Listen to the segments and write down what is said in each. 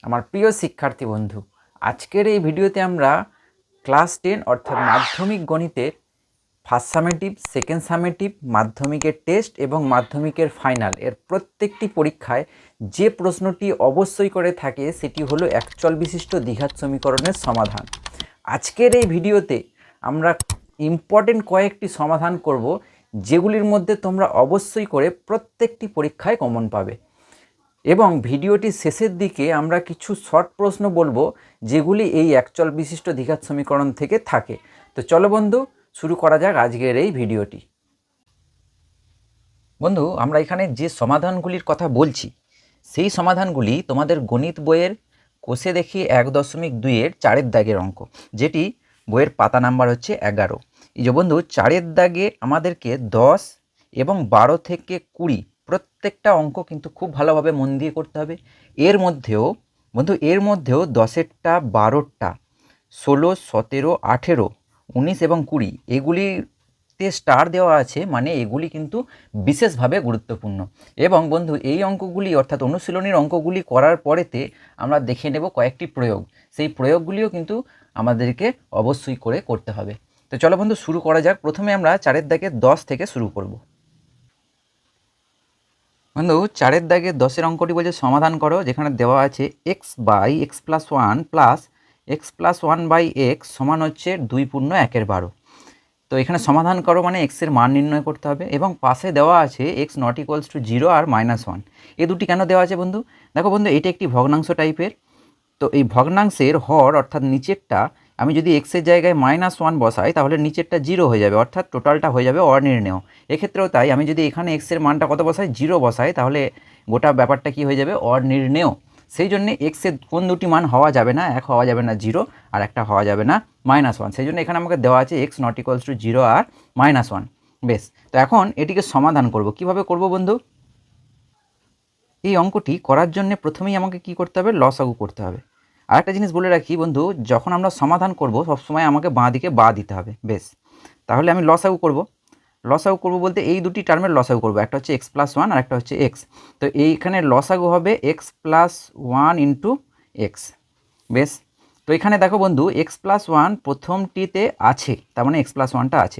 আমার প্রিয় শিক্ষার্থী বন্ধু, আজকের এই ভিডিওতে আমরা ক্লাস 10 অর্থাৎ মাধ্যমিক গণিতের ফার্স্ট সামেটিভ, সেকেন্ড সামেটিভ, মাধ্যমিকের টেস্ট এবং মাধ্যমিকের ফাইনাল এর প্রত্যেকটি পরীক্ষায় যে প্রশ্নটি অবশ্যই করে থাকে সেটি হলো একচল বিশিষ্ট দ্বিঘাত সমীকরণের সমাধান। আজকের এই ভিডিওতে আমরা ইম্পর্টেন্ট কয়েকটি সমাধান করব, যেগুলির মধ্যে তোমরা অবশ্যই করে প্রত্যেকটি পরীক্ষায় কমন পাবে। এবং ভিডিওটির শেষের দিকে আমরা কিছু শর্ট প্রশ্ন বলবো, যেগুলি এই একচল বিশিষ্ট দ্বিঘাত সমীকরণ থেকে থাকে। তো চলো বন্ধু, শুরু করা যাক আজকের এই ভিডিওটি। বন্ধু, আমরা এখানে যে সমাধানগুলির কথা বলছি সেই সমাধানগুলি তোমাদের গণিত বইয়ের কোষে দেখি 1.2-এর 4-এর দাগের অঙ্ক, যেটি বইয়ের পাতা নাম্বার হচ্ছে 11। এই যে বন্ধু, 4-এর দাগে আমাদেরকে 10 এবং 12 থেকে 20 প্রত্যেকটা অঙ্ক কিন্তু খুব ভালোভাবে মন দিয়ে করতে হবে। এর মধ্যেও বন্ধু, 10এরটা, 12টা, 16, 17, 18, 19 এবং 20 এগুলিতে স্টার দেওয়া আছে, মানে এগুলি কিন্তু বিশেষভাবে গুরুত্বপূর্ণ। এবং বন্ধু, এই অঙ্কগুলি অর্থাৎ অনুশীলনীর অঙ্কগুলি করার পরেতে আমরা দেখে নেব কয়েকটি প্রয়োগ। সেই প্রয়োগগুলিও কিন্তু আমাদেরকে অবশ্যই করে করতে হবে। তো চলো বন্ধু, শুরু করা যাক। প্রথমে আমরা 4-এর দাগে 10 থেকে শুরু করব। বন্ধু, 4-এর দাগে 10-এর অঙ্কটি বলছে সমাধান করো, যেখানে দেওয়া আছে x/x+1 প্লাস x+1/x সমান হচ্ছে 2 × 1 = 12। তো এখানে সমাধান করো মানে এক্সের মান নির্ণয় করতে হবে, এবং পাশে দেওয়া আছে x ≠ 0 আর -1। এই দুটি কেন দেওয়া আছে বন্ধু? দেখো বন্ধু, এটা একটি ভগ্নাংশ টাইপের। তো এই ভগ্নাংশের হর অর্থাৎ নিচেরটা আমি যদি এক্সের জায়গায় -1 বসাই, তাহলে নিচেরটা 0 হয়ে যাবে, অর্থাৎ টোটালটা হয়ে যাবে অনির্ণেয়। এক্ষেত্রেও তাই, আমি যদি এখানে এক্সের মানটা কত বসাই, 0 বসাই, তাহলে গোটা ব্যাপারটা কি হয়ে যাবে, অনির্ণেয়। সেই জন্যে এক্সের কোন দুটি মান হওয়া যাবে না, এক হওয়া যাবে না 0, আর একটা হওয়া যাবে না -1। সেই জন্য এখানে আমাকে দেওয়া আছে x ≠ 0 আর -1। বেশ, তো এখন এটিকে সমাধান করব। কিভাবে করব বন্ধু? এই অঙ্কটি করার জন্য প্রথমেই আমাকে কি করতে হবে, লসাগু করতে হবে। আর একটা জিনিস বলে রাখি বন্ধু, যখন আমরা সমাধান করব সবসময় আমাকে বাঁ দিকে বা দিতে হবে। বেশ, তাহলে আমি লসাগু করব। লসাগু করব বলতে এই দুটি টার্মের লসাগু করব, একটা হচ্ছে x+1 আর একটা হচ্ছে x। তো এইখানে লসাগু হবে x+1 × x। বেশ, তো এখানে দেখো বন্ধু, x+1 প্রথমটিতে আছে, তার মানে x+1টা আছে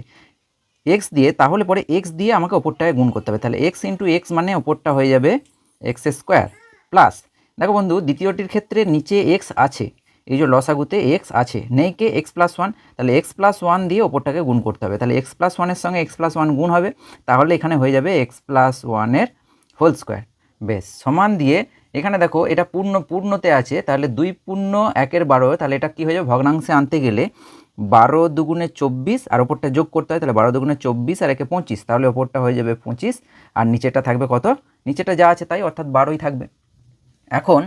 x দিয়ে, তাহলে পরে x দিয়ে আমাকে ওপরটাকে গুণ করতে হবে। তাহলে x × x মানে ওপরটা হয়ে যাবে x² প্লাস, দেখো বন্ধু, দ্বিতীয়টির ক্ষেত্রে নিচে x আছে, এই যে লসাগুতে x আছে, নেই কে x+1, তাহলে x+1 দিয়ে ওপরটাকে গুণ করতে হবে। তাহলে x+1-এর সঙ্গে x+1 গুণ হবে, তাহলে এখানে হয়ে যাবে x+1-এর হোল স্কোয়ার। বেশ, সমান দিয়ে এখানে দেখো এটা পূর্ণতে আছে, তাহলে 2 × 1 = 12, তাহলে এটা কী হয়ে যাবে, ভগ্নাংশে আনতে গেলে 12 × 2 = 24, আর ওপরটা যোগ করতে হয়, তাহলে 12 × 2 = 24 আর 1 = 25, তাহলে ওপরটা হয়ে যাবে 25, আর নিচেটা থাকবে কত, নিচেটা যা আছে তাই, অর্থাৎ 12ই থাকবে। এখন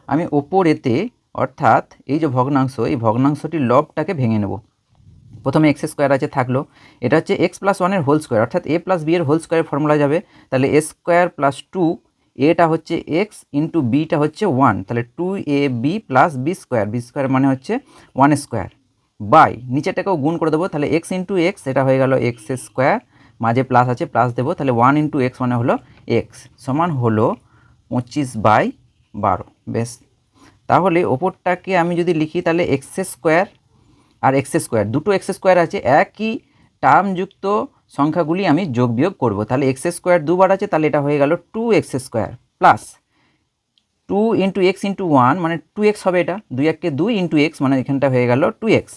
আমি ওপরেতে অর্থাৎ এই যে ভগ্নাংশ, এই ভগ্নাংশটির লবটাকে ভেঙে নেব। প্রথমে x² আছে, থাকলো, এটা হচ্ছে x+1-এর হোল স্কোয়ার, অর্থাৎ a + b এর হোল স্কোয়ারের ফর্মুলা যাবে। তাহলে a² + 2, এটা হচ্ছে x × bটা হচ্ছে 1, তাহলে 2ab + b² মানে হচ্ছে 1² বাই, নিচেরটাকেও গুণ করে দেবো, তাহলে x × x এটা হয়ে গেল x², মাঝে প্লাস আছে প্লাস দেবো, তাহলে 1 × x মানে হলো x সমান হলো 25/12। বেশ, তাহলে ওপরটাকে আমি যদি লিখি, তাহলে x² আর x², দুটো x² আছে, একই টার্মযুক্ত সংখ্যাগুলি আমি যোগ বিয়োগ করব। তাহলে x² দুবার আছে, তাহলে এটা হয়ে গেল 2x² প্লাস 2 × x × 1 মানে 2x হবে, এটা 2 × 2 × x মানে এখানটা হয়ে গেল 2x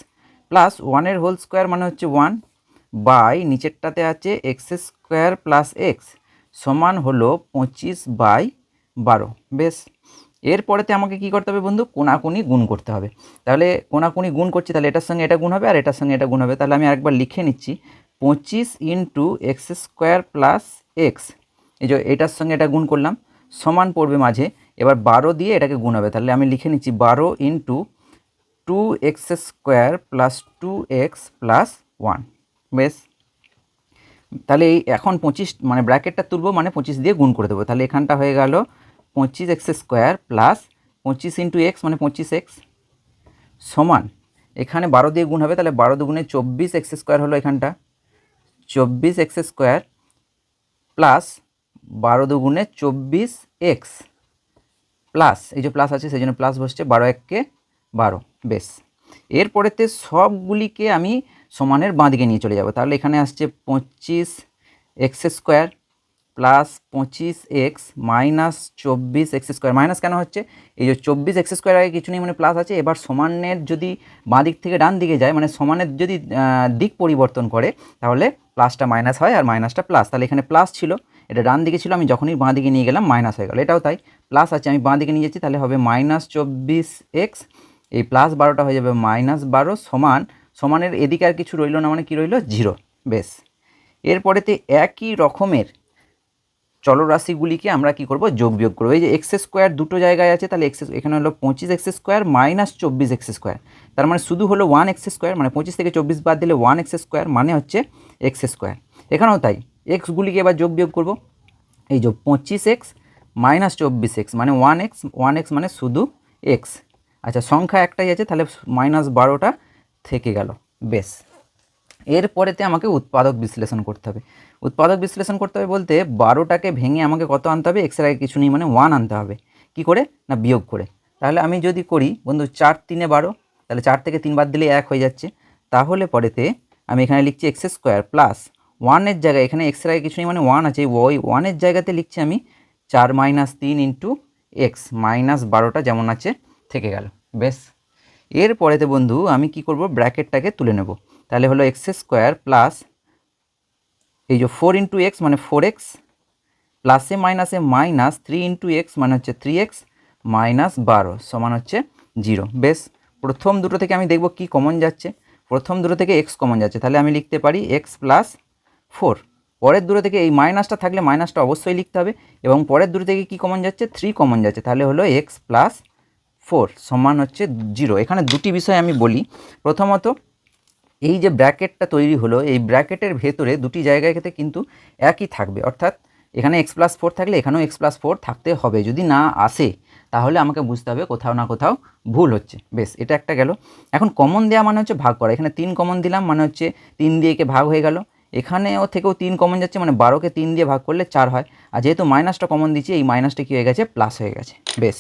প্লাস 1-এর হোল স্কোয়ার মানে হচ্ছে 1 বাই, নিচেরটাতে আছে x² প্লাস x সমান হলো 25/12। বেশ, এরপরেতে আমাকে কি করতে হবে বন্ধু, কোনাকুনি গুণ করতে হবে। তাহলে কোনাকুনি গুণ করছি, তাহলে এটার সঙ্গে এটা গুণ হবে আর এটার সঙ্গে এটা গুণ হবে। তাহলে আমি আরেকবার লিখে নিচ্ছি, 25 × x² প্লাস x, এই যে এটার সঙ্গে এটা গুণ করলাম, সমান পড়বে মাঝে, এবার 12 দিয়ে এটাকে গুণ হবে। তাহলে আমি লিখে নিচ্ছি 12 × 2x² প্লাস 2x প্লাস 1। বেশ, তাহলে এই এখন 25 মানে ব্র্যাকেটটা তুলবো, মানে 25 দিয়ে গুণ করে দেবো। তাহলে এখানটা হয়ে গেল 25x² প্লাস 25 × x মানে 25x সমান, এখানে 12 দিয়ে গুণ হবে, তাহলে 12 × 2 = 24x² হলো, এখানটা 24x² প্লাস 12 × 2 = 24x প্লাস, এই যে প্লাস আছে সেই জন্য প্লাস বসছে, 12 একে 12, বেশ। এরপরেতে সবগুলিকে আমি সমানের বাঁ দিকে নিয়ে চলে যাব। তাহলে এখানে আসছে 25 x square plus 25 x minus 24 x square. Minus কেন হচ্ছে, এই যে 24 এক্স স্কোয়ার আগে কিছু নেই মানে প্লাস আছে। এবার সমানের যদি বাঁ দিক থেকে ডান দিকে যায়, মানে সমানের যদি দিক পরিবর্তন করে, তাহলে প্লাসটা মাইনাস হয় আর মাইনাসটা প্লাস। তাহলে এখানে প্লাস ছিল, এটা ডান দিকে ছিল, আমি যখনই বাঁ দিকে নিয়ে গেলাম মাইনাস হয়ে গেল। এটাও তাই, প্লাস আছে, আমি বাঁ দিকে নিয়ে যাচ্ছি, তাহলে হবে মাইনাস 24 এক্স, এই প্লাস 12টা হয়ে যাবে মাইনাস 12 সমান, সমানের এদিকে আর কিছু রইল না, মানে কি রইল, 0, বেশ। এরপরেতে একই রকমের চলরাশিগুলিকে আমরা কি করব, যোগ বিয়োগ করবো। এই যে এক্স স্কোয়ার দুটো জায়গায় আছে, তাহলে এক্স এখানে হলো 25 x square minus 24 x square, তার মানে শুধু হলো 1 এক্স স্কোয়ার, মানে 25 থেকে 24 বাদ দিলে 1 এক্স স্কোয়ার মানে হচ্ছে এক্স স্কোয়ার। এখানেও তাই, এক্সগুলিকে এবার যোগ বিয়োগ করব। এই যে 25 এক্স মাইনাস 24 এক্স মানে 1 এক্স মানে শুধু এক্স। আচ্ছা, সংখ্যা একটাই আছে, তাহলে মাইনাস 12টা থেকে গেল, বেশ। এরপরেতে আমাকে উৎপাদক বিশ্লেষণ করতে হবে। উৎপাদক বিশ্লেষণ করতে হবে বলতে 12টাকে ভেঙে আমাকে কত আনতে হবে, এক্সের আগে কিছু নেই মানে 1 আনতে হবে। কি করে না, বিয়োগ করে। তাহলে আমি যদি করি বন্ধু 4 3 12, তাহলে 4 থেকে 3 বাদ দিলে 1 হয়ে যাচ্ছে। তাহলে পরেতে আমি এখানে লিখছি এক্স স্কোয়ার প্লাস 1-এর জায়গায়, এখানে এক্সের আগে কিছু নেই মানে 1 আছে, ওই 1-এর জায়গাতে লিখছি আমি 4 মাইনাস 3 ইন্টু এক্স মাইনাস 12টা যেমন আছে থেকে গেল, বেশ। এরপরেতে বন্ধু আমি কি করব, ব্র্যাকেটটাকে তুলে নেব। তাহলে হলো এক্স স্কোয়ার প্লাস এই যে 4 ইন্টু এক্স মানে 4x প্লাসে মাইনাসে মাইনাস 3 ইন্টু এক্স মানে হচ্ছে 3x মাইনাস 12 সমান হচ্ছে 0, বেশ। প্রথম দুটো থেকে আমি দেখব কি কমন যাচ্ছে। প্রথম দুটো থেকে x কমন যাচ্ছে, তাহলে আমি লিখতে পারি x প্লাস 4। পরের দুটো থেকে এই মাইনাসটা থাকলে মাইনাসটা অবশ্যই লিখতে হবে, এবং পরের দুটো থেকে কি কমন যাচ্ছে, 3 কমন যাচ্ছে, তাহলে হলো x প্লাস 4 সমান হচ্ছে 0। এখানে দুটি বিষয় আমি বলি। প্রথমত, এই যে ব্র্যাকেটটা তৈরি হলো, এই ব্র্যাকেটের ভেতরে দুটি জায়গায় ক্ষেত্রে কিন্তু একই থাকবে, অর্থাৎ এখানে x+4 থাকলে এখানেও x+4 থাকতে হবে। যদি না আসে তাহলে আমাকে বুঝতে হবে কোথাও না কোথাও ভুল হচ্ছে, বেশ। এটা একটা গেল। এখন কমন দেওয়া মানে হচ্ছে ভাগ করা। এখানে 3 কমন দিলাম মানে হচ্ছে 3 দিয়ে একে ভাগ হয়ে গেল। এখানেও থেকেও 3 কমন যাচ্ছে, মানে 12কে 3 দিয়ে ভাগ করলে 4 হয়। আর যেহেতু মাইনাসটা কমন দিচ্ছি, এই মাইনাসটা কী হয়ে গেছে, প্লাস হয়ে গেছে, বেশ।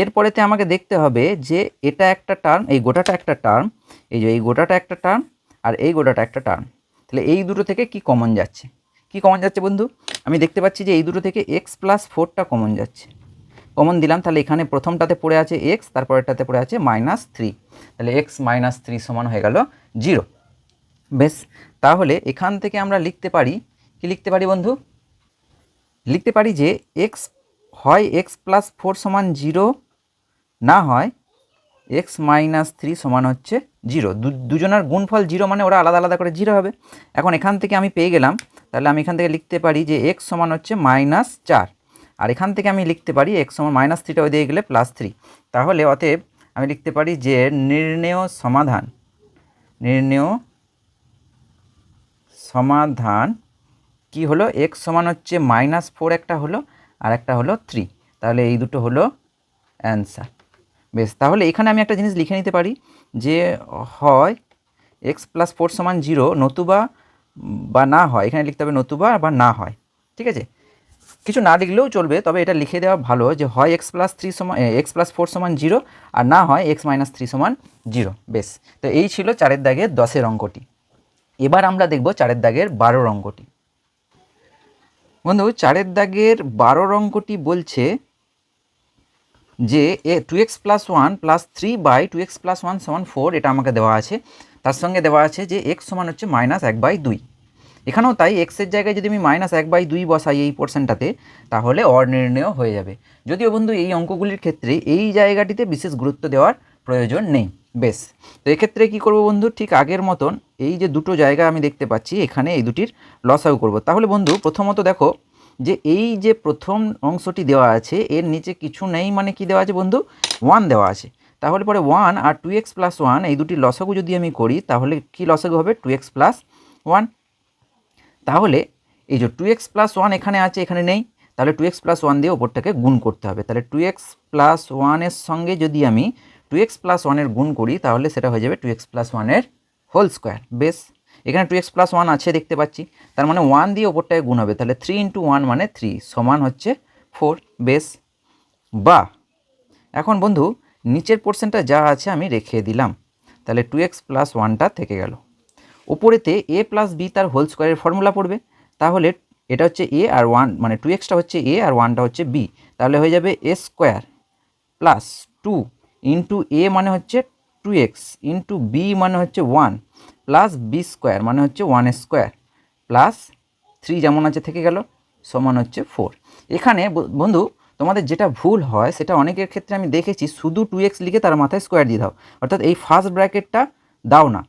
এরপরেতে আমাকে দেখতে হবে যে এটা একটা টার্ম, এই গোটাটা একটা টার্ম, এই যে এই গোটাটা একটা টার্ম আর এই গোটাটা একটা টার্ম, তাহলে এই দুটো থেকে কি কমন যাচ্ছে, কি কমন যাচ্ছে বন্ধু, আমি দেখতে পাচ্ছি যে এই দুটো থেকে x+4টা কমন যাচ্ছে। কমন দিলাম, তাহলে এখানে প্রথমটাতে পড়ে আছে x, তারপরেরটাতে পড়ে আছে -3, তাহলে x - 3 সমান হয়ে গেল 0, বেশ। তাহলে এখান থেকে আমরা লিখতে পারি, কি লিখতে পারি বন্ধু, লিখতে পারি যে x হয় x+4 সমান 0, না হয় x - 3 সমান হচ্ছে 0। দুজনের গুণফল 0 মানে ওরা আলাদা আলাদা করে 0 হবে। এখন এখান থেকে আমি পেয়ে গেলাম, তাহলে আমি এখান থেকে লিখতে পারি যে x সমান হচ্ছে -4, আর এখান থেকে আমি লিখতে পারি x সমান -3টা ওই দিয়ে গেলে +3। তাহলে অতএব আমি লিখতে পারি যে নির্ণেয় সমাধান কি হলো, x সমান হচ্ছে -4 একটা হলো আর একটা হলো 3, তাহলে এই দুটো হলো অ্যান্সার, বেশ। তাহলে এখানে আমি একটা জিনিস লিখে নিতে পারি যে হয় x+4 সমান 0, নতুবা বা না হয়, এখানে লিখতে হবে নতুবা বা না হয়, ঠিক আছে। কিছু না লিখলেও চলবে, তবে এটা লিখে দেওয়া ভালো যে হয় x+4 সমান 0 আর না হয় x - 3 সমান 0, বেশ। তো এই ছিল 4-এর দাগের 10-এর অঙ্কটি। এবার আমরা দেখব 4-এর দাগের 12-র অঙ্কটি। বন্ধু 4-এর দাগের 12-র অঙ্কটি বলছে যে 2x+1 + 3/2x+1 সমান 4, এটা আমাকে দেওয়া আছে। তার সঙ্গে দেওয়া আছে যে x সমান হচ্ছে -1/2। এখানেও তাই, এক্সের জায়গায় যদি আমি -1/2 বসাই এই পোর্শনটাতে, তাহলে অনির্ণেয় হয়ে যাবে। যদিও বন্ধু এই অঙ্কগুলির ক্ষেত্রে এই জায়গাটিতে বিশেষ গুরুত্ব দেওয়ার প্রয়োজন নেই, বেশ। তো এক্ষেত্রে কী করব বন্ধু, ঠিক আগের মতন এই যে দুটো জায়গা আমি দেখতে পাচ্ছি, এখানে এই দুটির লসাগু করব। তাহলে বন্ধু প্রথমত দেখো যে এই যে প্রথম অংশটি দেওয়া আছে এর নিচে কিছু নেই, মানে কি দেওয়া আছে বন্ধু, 1 দেওয়া আছে। তাহলে পরে 1 আর 2x+1 এই দুটির লসাগু যদি আমি করি, তাহলে কি লসাগু হবে, 2x+1। তাহলে এই যে 2x+1 এখানে আছে, এখানে নেই, তাহলে 2x+1 দিয়ে ওপরটাকে গুণ করতে হবে। তাহলে 2x+1 এর সঙ্গে যদি আমি 2x+1 এর গুণ করি, তাহলে সেটা হয়ে যাবে 2x+1 এর হোল স্কোয়ার, বেশ। এখানে 2x+1 আছে দেখতে পাচ্ছি, তার মানে 1 দিয়ে ওপরটাকে গুণ হবে, তাহলে 3 × 1 মানে 3 সমান হচ্ছে 4, বেশ। বা এখন বন্ধু নিচের পোর্শনটা যা আছে আমি রেখে দিলাম, তাহলে 2x প্লাস 1টা থেকে গেল। ওপরেতে a প্লাস বি তার হোল স্কোয়ারের ফর্মুলা পড়বে, তাহলে এটা হচ্ছে a আর 1 মানে 2xটা হচ্ছে a আর 1টা হচ্ছে b, তাহলে হয়ে যাবে a square plus 2 into a মানে হচ্ছে 2x ইন্টু b মানে হচ্ছে 1 প্লাস b স্কোয়ার মানে হচ্ছে 1 স্কোয়ার প্লাস 3 যেমন আছে থেকে গেল সমান হচ্ছে 4। এখানে বন্ধু তোমাদের যেটা ভুল হয় সেটা অনেকের ক্ষেত্রে আমি দেখেছি, শুধু 2x লিখে তার মাথায় স্কোয়ার দিয়ে দাও, অর্থাৎ এই ফার্স্ট ব্র্যাকেটটা দাও না।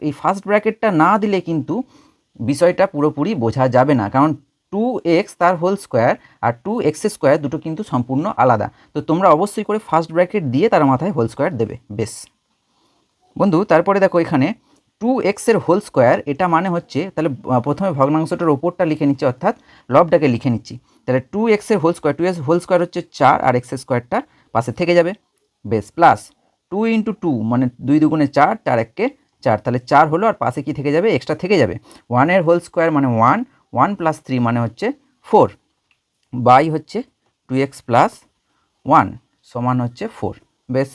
এই ফার্স্ট ব্র্যাকেটটা না দিলে কিন্তু বিষয়টা পুরোপুরি বোঝা যাবে না, কারণ 2x তার হোল স্কোয়ার আর 2x স্কোয়ার দুটো কিন্তু সম্পূর্ণ আলাদা। তো তোমরা অবশ্যই করে ফার্স্ট ব্র্যাকেট দিয়ে তার মাথায় হোল স্কোয়ার দেবে। বেশ বন্ধু, তারপরে দেখো এখানে 2x এর হোল স্কোয়ার, এটা মানে হচ্ছে তাহলে প্রথমে ভগ্নাংশটার ওপরটা লিখে নিচ্ছি, অর্থাৎ লবটাকে লিখে নিচ্ছি। তাহলে 2x এর whole square, 2x whole square হচ্ছে 4 আর x স্কোয়ারটা পাশে থেকে যাবে। বেশ প্লাস 2 ইন্টু 2 মানে 2 দুগুণে 4, 4 এককে 4, তাহলে 4 হলো আর পাশে কি থেকে যাবে, এক্সট্রা থেকে যাবে। 1 এর হোল স্কোয়ার মানে 1, 1 প্লাস 3 মানে হচ্ছে 4, বাই হচ্ছে 2x প্লাস 1 সমান হচ্ছে 4। বেশ,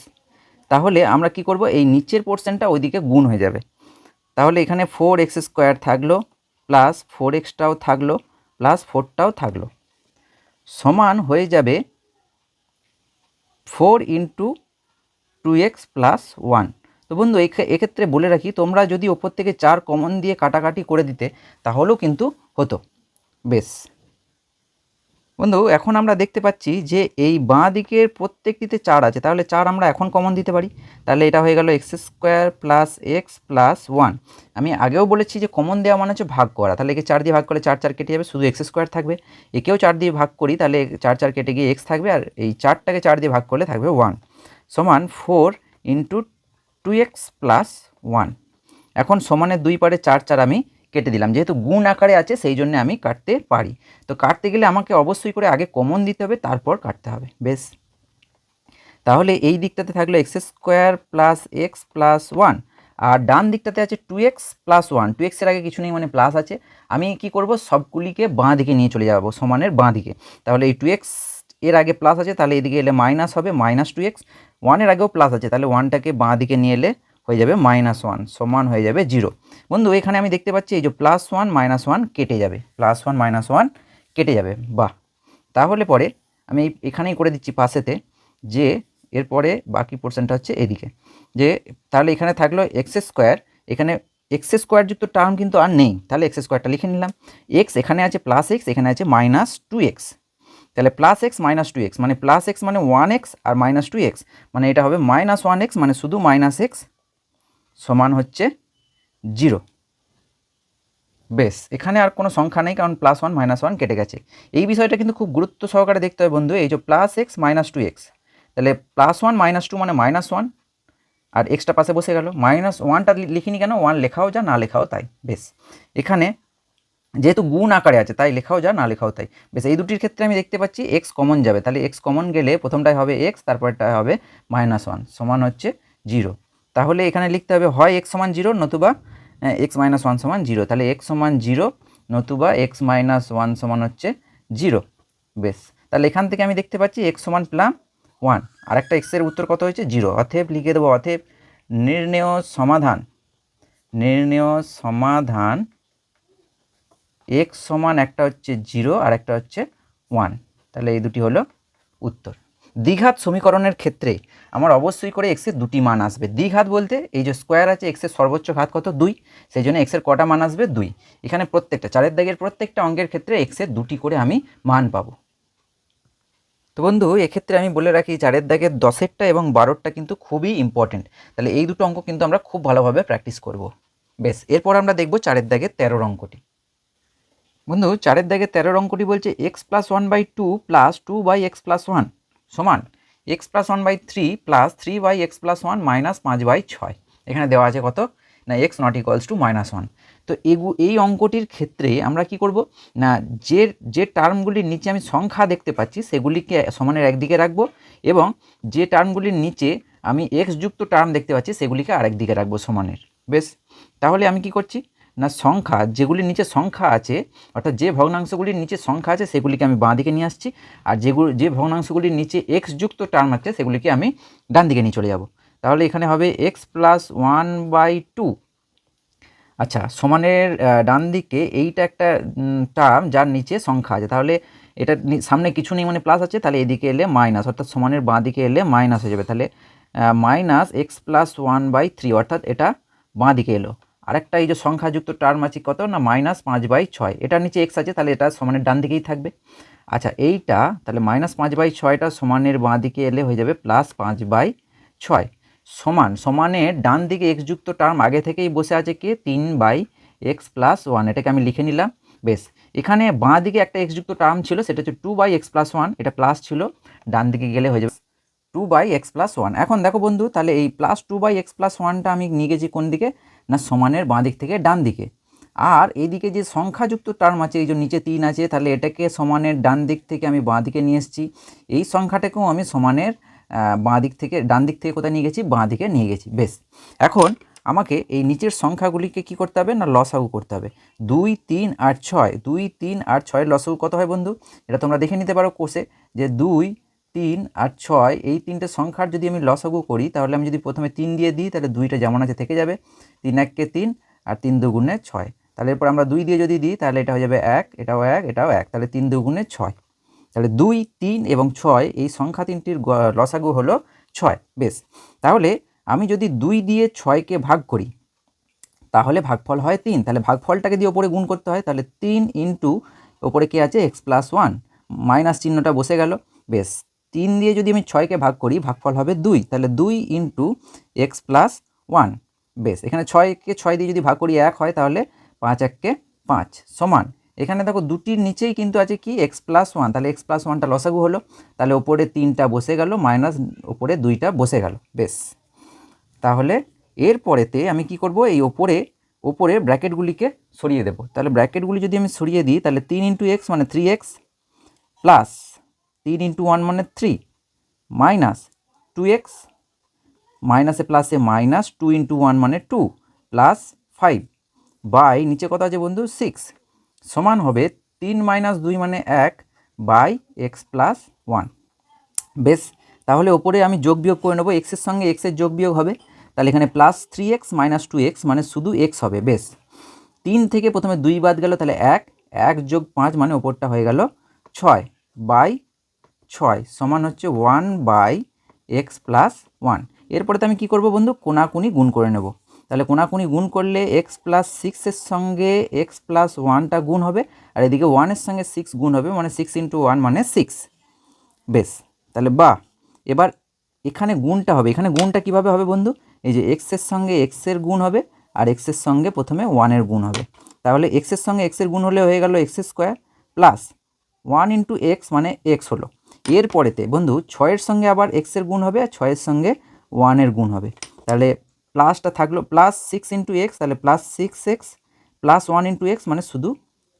তাহলে আমরা কি করব, এই নিচের পোর্শনটা ওইদিকে গুণ হয়ে যাবে। তাহলে এখানে 4x স্কোয়ার থাকলো প্লাস 4xটাও থাকলো প্লাস 4টাও থাকলো, সমান হয়ে যাবে 4 ইন্টু 2x প্লাস 1। তো বন্ধু এক্ষেত্রে বলে রাখি, তোমরা যদি ওপর থেকে 4 কমন দিয়ে কাটাকাটি করে দিতে তাহলেও কিন্তু হতো। বেশ বন্ধু, এখন আমরা দেখতে পাচ্ছি যে এই বাঁ দিকের প্রত্যেকটিতে 4 আছে, তাহলে 4 আমরা এখন কমন দিতে পারি। তাহলে এটা হয়ে গেল x square plus x plus 1। আমি আগেও বলেছি যে কমন দেওয়া মানে হচ্ছে ভাগ করা, তাহলে একে 4 দিয়ে ভাগ করলে 4 4 কেটে যাবে, শুধু এক্স স্কোয়ার থাকবে। একেও 4 দিয়ে ভাগ করি তাহলে 4 4 কেটে গিয়ে এক্স থাকবে, আর এই 4টাকে 4 দিয়ে ভাগ করলে থাকবে 1 সমান 4 ইন্টু 2x প্লাস 1। এখন সমানের 2 পারে 4 4 আমি কেটে দিলাম, যেহেতু গুণ আকারে আছে সেই জন্য আমি কাটতে পারি। তো কাটতে গেলে আমাকে অবশ্যই করে আগে কমন দিতে হবে, তারপর কাটতে হবে। বেশ, তাহলে এই দিকটাতে থাকলো x square plus x plus 1, আর ডান দিকটাতে আছে 2x প্লাস 1। 2x এর আগে কিছু নেই মানে প্লাস আছে, আমি কি করব সবগুলিকে বাঁ দিকে নিয়ে চলে যাব, সমানের বাঁ দিকে। তাহলে এই 2x এর আগে প্লাস আছে, তাহলে এদিকে এলে মাইনাস হবে, মাইনাস 2x। 1 এর আগেও প্লাস আছে, তাহলে 1টাকে বাঁ দিকে নিয়ে এলে হয়ে যাবে -1 সমান হয়ে যাবে 0। বন্ধু এখানে আমি দেখতে পাচ্ছি এই যে +1 -1 কেটে যাবে, +1 -1 কেটে যাবে। বাহ, তাহলে পরে আমি এখানেই করে দিচ্ছি পাশেতে, যে এরপরে বাকি পোর্শনটা হচ্ছে এদিকে, যে তাহলে এখানে থাকলো এক্স স্কোয়ার, এখানে এক্স স্কোয়ার যুক্ত টার্ম কিন্তু আর নেই, তাহলে এক্স স্কোয়ারটা লিখে নিলাম। এক্স এখানে আছে প্লাস এক্স, এখানে আছে -2x, তাহলে প্লাস এক্স মাইনাস 2x মানে প্লাস এক্স মানে 1x আর -2x মানে এটা হবে -1x, মানে শুধু -x সমান হচ্ছে 0। বেশ, এখানে আর কোনো সংখ্যা নেই, কারণ +1 -1 কেটে গেছে। এই বিষয়টা কিন্তু খুব গুরুত্ব সহকারে দেখতে হবে বন্ধু, এই যে প্লাস এক্স মাইনাস 2x, তাহলে +1 -2 মানে -1 আর এক্সটা পাশে বসে গেল। -1টা লিখিনি কেন, 1 লেখাও যা না লেখাও তাই। বেশ, এখানে যেহেতু গুণ আকারে আছে তাই লেখাও যা না লেখাও তাই। বেশ, এই দুটির ক্ষেত্রে আমি দেখতে পাচ্ছি এক্স কমন যাবে, তাহলে এক্স কমন গেলে প্রথমটাই হবে এক্স, তারপরটা হবে -1 সমান হচ্ছে 0। তাহলে এখানে লিখতে হবে হয় এক্স সমান 0 নতুবা x - 1 সমান 0, তাহলে x সমান 0 নতুবা x - 1 সমান হচ্ছে 0। বেশ, তাহলে এখান থেকে আমি দেখতে পাচ্ছি x সমান পেলাম 1, আর একটা x এর উত্তর কত হয়েছে 0। অতএব লিখে দেবো, অতএব নির্ণেয় সমাধান x সমান একটা হচ্ছে 0 আর একটা হচ্ছে 1, তাহলে এই দুটি হলো উত্তর। দ্বিঘাত সমীকরণের ক্ষেত্রে আমার অবশ্যই করে x এর দুটি মান আসবে। দ্বিঘাত বলতে এই যে স্কোয়ার আছে, x এর সর্বোচ্চ ঘাত কত 2, সেই জন্য x এর কটা মান আসবে 2। এখানে প্রত্যেকটা 4 দাগের প্রত্যেকটা অঙ্কের ক্ষেত্রে x এর দুটি করে আমি মান পাবো। তো বন্ধু এক্ষেত্রে আমি বলে রাখি 4 দাগের 10টা এবং 12টা কিন্তু খুবই ইম্পর্টেন্ট, তাহলে এই দুটো অঙ্ক কিন্তু আমরা খুব ভালোভাবে প্র্যাকটিস করব। বেশ, এরপর আমরা দেখব 4 দাগের 13 অঙ্কটি। বন্ধু 4 দাগের 13 অঙ্কটি বলছে x + 1/2 + 2/x + 1 সমান x + 1/3 + 3/x + 1 - 5/6। এখানে দেওয়া আছে কত না x ≠ -1। তো এই অঙ্কটির ক্ষেত্রে আমরা কি করব না, যে টার্মগুলির নিচে আমি সংখ্যা দেখতে পাচ্ছি সেগুলিকে সমানের একদিকে রাখবো, এবং যে টার্মগুলির নিচে আমি x যুক্ত টার্ম দেখতে পাচ্ছি সেগুলিকে আরেক দিকে রাখবো সমানের। বেশ, তাহলে আমি কি করছি না সংখ্যা যেগুলির নিচে সংখ্যা আছে, অর্থাৎ যে ভগ্নাংশগুলির নিচে সংখ্যা আছে সেগুলিকে আমি বাঁ দিকে নিয়ে আসছি, আর যে ভগ্নাংশগুলির নিচে এক্স যুক্ত টার্ম আছে সেগুলিকে আমি ডান দিকে নিয়ে চলে যাব। তাহলে এখানে হবে এক্স প্লাস 1/2। আচ্ছা, সমানের ডান দিকে এইটা একটা টার্ম যার নিচে সংখ্যা আছে, তাহলে এটা সামনে কিছু নেই মানে প্লাস আছে, তাহলে এদিকে এলে মাইনাস, অর্থাৎ সমানের বাঁ দিকে এলে মাইনাস হয়ে যাবে। তাহলে মাইনাস এক্স প্লাস 1/3, অর্থাৎ এটা বাঁ দিকে এলো। আরেকটা এই যে সংখ্যাযুক্ত টার্ম আছে কত না -5/6, এটার নিচে এক্স আছে, তাহলে এটা সমানের ডান দিকেই থাকবে। আচ্ছা, এইটা তাহলে -5/6টা সমানের বাঁ দিকে এলে হয়ে যাবে +5/6 সমানের ডান দিকে এক্স যুক্ত টার্ম আগে থেকেই বসে আছে কি 3/x + 1, এটাকে আমি লিখে নিলাম। বেশ, এখানে বাঁ দিকে একটা এক্স যুক্ত টার্ম ছিল, সেটা হচ্ছে 2/x + 1, এটা প্লাস ছিল, ডান দিকে গেলে হয়ে যাবে 2/x + 1। এখন দেখো বন্ধু, তাহলে এই +2/x + 1টা আমি নিয়ে গেছি কোন দিকে না সমানের বাঁ দিক থেকে ডান দিকে, আর এইদিকে যে সংখ্যাযুক্ত টার্ম আছে এই যে নিচে 3 আছে, তাহলে এটাকে সমানের ডান দিক থেকে আমি বাঁ দিকে নিয়ে এসেছি। এই সংখ্যাটাকেও আমি সমানের বাঁ দিক থেকে ডান দিক থেকে কোথায় নিয়ে গেছি, বাঁ দিকে নিয়ে গেছি। বেশ, এখন আমাকে এই নিচের সংখ্যাগুলিকে কি করতে হবে না লসাগু করতে হবে। 2, 3 আর 6, 2, 3 আর 6 লসাগু কত হয় বন্ধু, এটা তোমরা দেখে নিতে পারো কোষে, যে 2, 3 আর 6 এই তিনটে সংখ্যার যদি আমি লসাগু করি, তাহলে আমি যদি প্রথমে 3 দিয়ে দিই তাহলে 2টা যেমন আছে থেকে যাবে, 3 1 কে 3 আর 3 2 গুণে 6, তাহলে এরপর আমরা 2 দিয়ে যদি দিই তাহলে এটা হয়ে যাবে 1, এটাও 1, এটাও 1, তাহলে 3 2 গুণে 6, তাহলে 2, 3 এবং 6 এই সংখ্যা তিনটির লসাগু হলো 6। বেশ, তাহলে আমি যদি 2 দিয়ে 6কে ভাগ করি তাহলে ভাগফল হয় 3, তাহলে ভাগফলটাকে দিয়ে ওপরে গুণ করতে হয়, তাহলে 3 ইন্টু ওপরে কি আছে x + 1, মাইনাস চিহ্নটা বসে গেল। বেশ, 3 দিয়ে যদি আমি 6কে ভাগ করি ভাগফল হবে 2, তাহলে 2 ইন্টু x + 1। বেশ, এখানে 6কে 6 দিয়ে যদি ভাগ করি 1 হয়, তাহলে 5 1 কে 5 সমান, এখানে দেখো দুটির নিচেই কিন্তু আছে কি x + 1, তাহলে x + 1টা লসাগু হলো, তাহলে ওপরে 3টা বসে গেল মাইনাস ওপরে 2টা বসে গেল। বেশ, তাহলে এরপরেতে আমি কি করব, এই ওপরে ব্র্যাকেটগুলিকে সরিয়ে দেব। তাহলে ব্র্যাকেটগুলি যদি আমি সরিয়ে দিই তাহলে 3 × x মানে 3x, প্লাস 3 × 1 মানে 3, মাইনাস 2x, মাইনাসে প্লাসে মাইনাস 2 × 1 মানে 2, প্লাস 5 বাই নিচে কত আছে বন্ধু 6, সমান হবে 3 - 2 মানে 1 বাই x + 1। বেশ, তাহলে ওপরে আমি যোগ বিয়োগ করে নেবো, এক্সের সঙ্গে এক্সের যোগ বিয়োগ হবে, তাহলে এখানে +3x - 2x মানে শুধু x হবে। বেশ, 3 থেকে প্রথমে 2 বাদ গেল, তাহলে 1, 1 + 5 মানে ওপরটা হয়ে গেল 6/6 সমান হচ্ছে 1/x + 1। এরপরে তো আমি কী করবো বন্ধু, কোনাকুনি গুণ করে নেব। তাহলে কোনাকুনি গুণ করলে x + 6-এর সঙ্গে x + 1টা গুণ হবে, আর এদিকে 1-এর সঙ্গে 6 গুণ হবে, মানে 6 × 1 মানে 6। বেশ, তাহলে এবার এখানে গুণটা হবে, এখানে গুণটা কিভাবে হবে বন্ধু, এই যে এক্সের সঙ্গে এক্সের গুণ হবে, আর এক্সের সঙ্গে প্রথমে 1-এর গুণ হবে, তাহলে এক্সের সঙ্গে এক্সের গুণ হলে হয়ে গেল x² প্লাস 1 × x মানে x হলো। এরপরেতে বন্ধু 6-এর সঙ্গে আবার এক্সের গুণ হবে, আর 6-এর সঙ্গে 1-এর গুণ হবে, তাহলে প্লাসটা থাকলো প্লাস 6 × x, তাহলে +6x প্লাস 1 × x মানে শুধু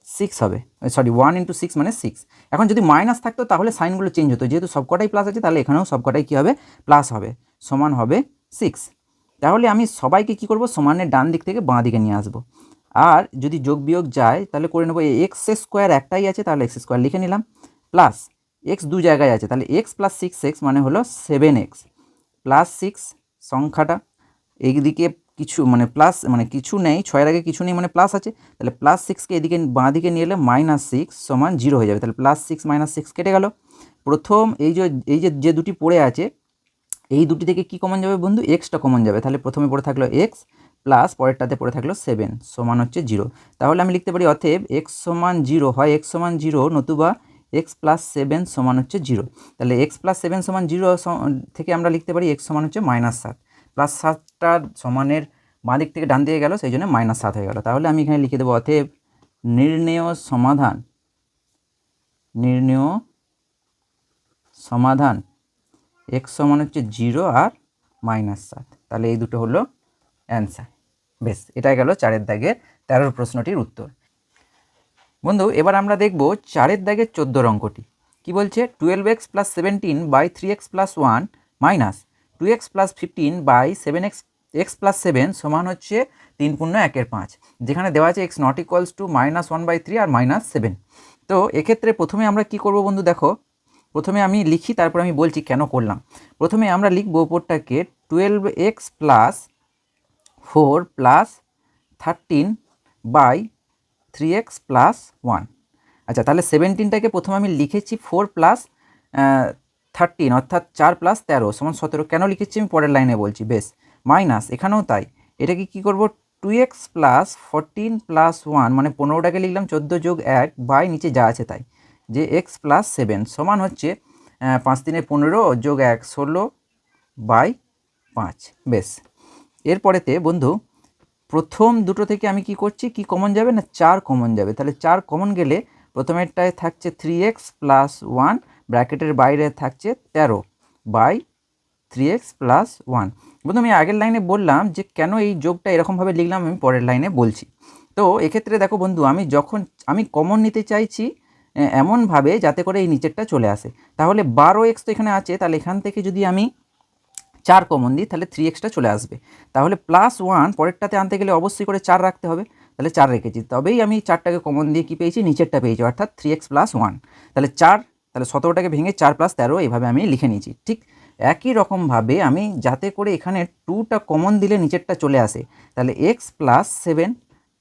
6 হবে, সরি 1 × 6 মানে 6। এখন যদি মাইনাস থাকতো তাহলে সাইনগুলো চেঞ্জ হতো, যেহেতু সবকটাই প্লাস আছে তাহলে এখানেও সবকটাই কী হবে প্লাস হবে, সমান হবে 6। তাহলে আমি সবাইকে কি করব, সমানের ডান দিক থেকে বাঁ দিকে নিয়ে আসব, আর যদি যোগ বিয়োগ যায় তাহলে করে নেব, x² একটাই আছে তাহলে x² লিখে নিলাম, প্লাস x 2 জায়গায় আছে, তাহলে x + 6x মানে হলো 7x প্লাস 6 সংখ্যাটা, এইদিকে কিছু মানে প্লাস মানে কিছু নেই, 6-এর আগে কিছু নেই মানে প্লাস আছে, তাহলে +6কে এদিকে বাঁ দিকে নিয়ে এলে -6 সমান 0 হয়ে যাবে, তাহলে +6 - 6 কেটে গেল। প্রথম এই যে দুটি পড়ে আছে এই দুটি থেকে কি কমন যাবে বন্ধু, এক্সটা কমন যাবে, তাহলে প্রথমে পড়ে থাকলো x প্লাস পরেরটাতে পড়ে থাকলো 7 সমান হচ্ছে 0। তাহলে আমি লিখতে পারি অতএব x = 0, হয় x = 0 নতুবা x + 7 সমান হচ্ছে 0। তাহলে x + 7 সমান 0 থেকে আমরা লিখতে পারি x সমান হচ্ছে -7, +7টা সমানের বাঁ দিক থেকে ডান দিকে গেল, সেই জন্য -7 হয়ে গেল। তাহলে আমি এখানে লিখে দেবো অতএব নির্ণেয় সমাধান x সমান হচ্ছে 0 আর -7, তাহলে এই দুটো হলো অ্যান্সার। বেশ, এটাই গেল 4-এর দাগের 13 প্রশ্নটির উত্তর। বন্ধু এবার আমরা দেখব 4-এর দাগের 14 অঙ্কটি কি বলছে, 12x + 17/3x + 1 - 2x + 15/7x x plus 7 সমান হচ্ছে 3 পূর্ণ 1/5, যেখানে দেওয়া আছে এক্স নট ইকুয়ালস টু -1/3 আর -7। তো এক্ষেত্রে প্রথমে আমরা কি করব বন্ধু, দেখো প্রথমে আমি লিখি, তারপর আমি বলছি কেন করলাম। প্রথমে আমরা লিখবো ওপরটাকে 12x plus 4 plus 13/3x plus 1। আচ্ছা, তাহলে 17টাকে প্রথমে আমি লিখেছি 4 প্লাস 13 অর্থাৎ 4 প্লাস 13 সমান 17। কেন লিখেছি আমি পরের লাইনে বলছি। বেশ, মাইনাস এখানেও তাই। এটাকে কি করব, 2x প্লাস 14 প্লাস 1 মানে 15টাকে লিখলাম 14 যোগ 1 বাই নিচে যা আছে তাই, যে x প্লাস 7 সমান হচ্ছে 5 3 15 যোগ 1 16/5। বেশ, এরপরেতে বন্ধু প্রথম দুটো থেকে আমি কি করছি, কি কমন যাবে না 4 কমন যাবে। তাহলে 4 কমন গেলে প্রথমেরটায় থাকছে 3x প্লাস 1, ব্র্যাকেটের বাইরে থাকছে 13/3x প্লাস 1। বন্ধু আমি আগের লাইনে বললাম যে কেন এই যোগটা এরকমভাবে লিখলাম, আমি পরের লাইনে বলছি। তো এক্ষেত্রে দেখো বন্ধু, আমি কমন নিতে চাইছি এমনভাবে যাতে করে এই নিচেরটা চলে আসে। তাহলে 12x তো এখানে আছে, তাহলে এখান থেকে যদি আমি 4 কমন দিই তাহলে 3xটা চলে আসবে। তাহলে +1 পরেরটাতে আনতে গেলে অবশ্যই করে 4 রাখতে হবে, তাহলে 4 রেখেছি, তবেই আমি 4টাকে কমন দিয়ে কি পেয়েছি, নিচেরটা পেয়েছি, অর্থাৎ 3x + 1। তাহলে 4, তাহলে 17টাকে ভেঙে 4 + 13 এইভাবে আমি লিখে নিয়েছি। ঠিক একই রকমভাবে আমি যাতে করে এখানে 2টা কমন দিলে নিচেরটা চলে আসে, তাহলে x + 7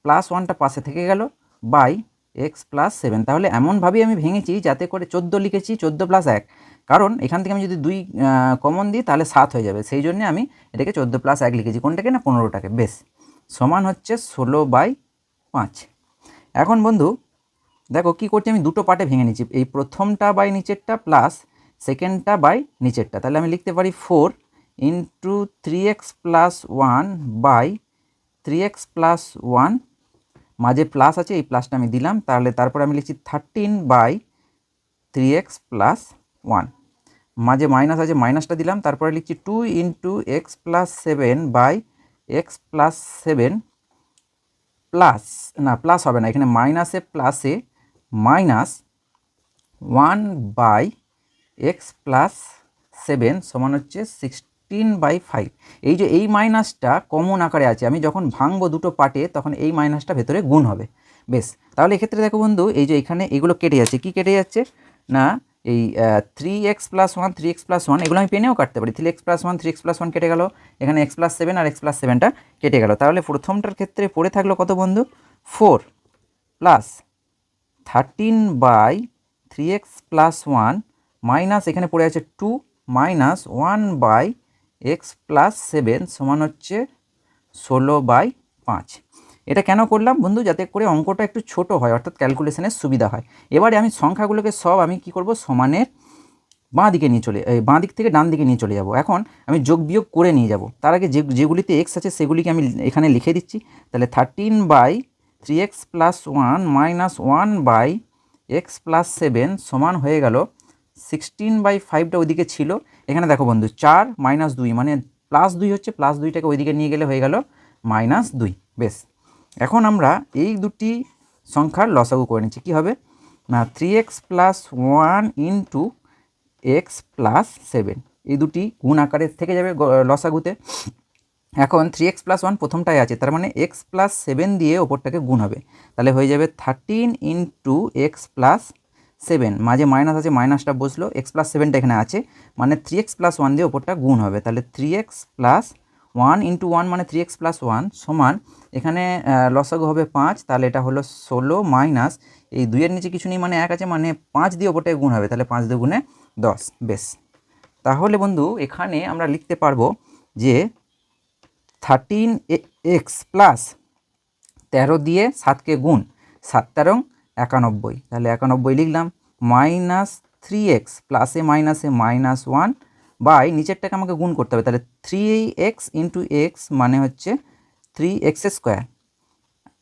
+ 1টা পাশে থেকে গেল বাই x + 7। তাহলে এমনভাবেই আমি ভেঙেছি যাতে করে 14 লিখেছি, 14 + 1, কারণ এখান থেকে আমি যদি 2 কমন দিই তাহলে 7 হয়ে যাবে, সেই জন্য আমি এটাকে 14 + 1 লিখেছি। কোনটাকে না 15টাকে। বেশ, সমান হচ্ছে 16/5। এখন বন্ধু দেখো কি করছি, আমি দুটো পার্টে ভেঙে নিচ্ছি, এই প্রথমটা বাই নিচেরটা প্লাস সেকেন্ডটা বাই নিচেরটা। তাহলে আমি লিখতে পারি 4 × 3x + 1 বাই 3x + 1, মাঝে প্লাস আছে, এই প্লাসটা আমি দিলাম। তাহলে তারপর আমি লিখছি 13/3x + 1, মাঝে মাইনাস আছে, মাইনাসটা দিলাম। তারপরে লিখছি 2 × x + 7 বাই x + 7 প্লাস, না প্লাস হবে না, এখানে মাইনাসে প্লাসে -1/x + 7 সমান হচ্ছে 16/5। এই যে এই মাইনাসটা কমন আকারে আছে, আমি যখন ভাঙবো দুটো পার্টে তখন এই মাইনাসটা ভেতরে গুণ হবে। বেশ, তাহলে এক্ষেত্রে দেখো বন্ধু, এই যে এখানে এগুলো কেটে যাচ্ছে, কি কেটে যাচ্ছে না এই 3x + 1 3x + 1 এগুলো আমি পেনেও কাটতে পারি। 3x + 1 3x + 1 কেটে গেল, এখানে x + 7 আর x + 7টা কেটে গেল। তাহলে প্রথমটার ক্ষেত্রে পড়ে থাকলো কত বন্ধু, 4 + 13/3x + 1 মাইনাস এখানে পড়ে আছে 2 -1/x + 7 সমান হচ্ছে 16/5। এটা কেন করলাম বন্ধু, যাতে করে অঙ্কটা একটু ছোট হয়, অর্থাৎ ক্যালকুলেশনের সুবিধা হয়। এবারে আমি সংখ্যাগুলোকে সব আমি কি করব, সমানের বাঁ দিকে নিয়ে বাঁ দিক থেকে ডান দিকে নিয়ে চলে যাব। এখন আমি যোগ বিয়োগ করে নিয়ে যাব, তার আগে যেগুলিতে x আছে সেগুলিকে আমি এখানে লিখে দিচ্ছি। তাহলে 13/3x + 1 -1/x + 7 সমান হয়ে গেল 16/5টা ওইদিকে ছিল। এখানে দেখো বন্ধু 4 - 2 মানে +2 হচ্ছে, +2টাকে ওইদিকে নিয়ে গেলে হয়ে গেল -2। বেশ, এখন আমরা এই দুটি সংখ্যার লসাগু করে নিচ্ছি। কী হবে না 3x + 1 × x + 7, এই দুটি গুণ আকারে থেকে যাবে লসাগুতে। এখন 3x + 1 প্রথমটায় আছে, তার মানে x + 7 দিয়ে ওপরটাকে গুণ হবে, তাহলে হয়ে যাবে 13 × x + 7, মাঝে মাইনাস আছে, মাইনাসটা বসলো, x + 7টা এখানে আছে, মানে 3x + 1 দিয়ে ওপরটা গুণ হবে। তাহলে 3x + 1 × 1 মানে 3x + 1 সমান, এখানে লসাগু হবে 5, তাহলে এটা হলো 16 মাইনাস এই 2-এর নিচে কিছু নেই মানে 1 আছে, মানে 5 দিয়ে ওপরটাকে গুণ হবে, তাহলে 5 × 2 = 10। বেশ, তাহলে বন্ধু এখানে আমরা লিখতে পারবো যে 13x প্লাস 13 দিয়ে 7কে গুণ, 7 × 13 = 91, তাহলে 91 লিখলাম, -3x প্লাসে মাইনাসে -1 বাই নিচেরটাকে আমাকে গুণ করতে হবে, তাহলে 3x × x মানে হচ্ছে 3x²,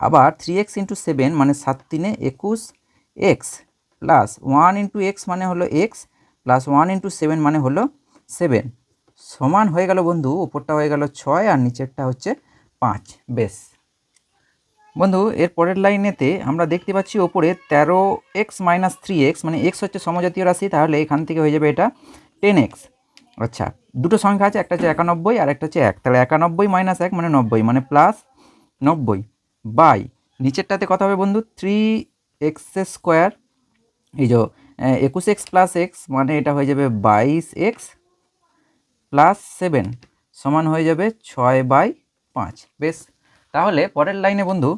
আবার 3x × 7 মানে 7 × 3 = 21x প্লাস 1 × x মানে হলো x প্লাস 1 × 7 মানে হলো 7 সমান হয়ে গেল বন্ধু, উপরটা হয়ে গেল 6 আর নিচেরটা হচ্ছে 5। বেশ বন্ধু, এর পরের লাইনেতে আমরা দেখতে পাচ্ছি ওপরে 13x - 3x, মানে x হচ্ছে সমজাতীয় রাশি, তাহলে এখান থেকে হয়ে যাবে এটা 10x আচ্ছা, দুটো সংখ্যা আছে, একটা হচ্ছে 91 আর একটা হচ্ছে 1, তাহলে 91 মাইনাস 1 মানে 90 মানে প্লাস 90 বাই নিচেরটাতে কত হবে বন্ধু 3x², এই যে 21x প্লাস এক্স মানে এটা হয়ে যাবে 22x প্লাস 7 সমান হয়ে যাবে 6/5। বেশ, তাহলে পরের লাইনে বন্ধু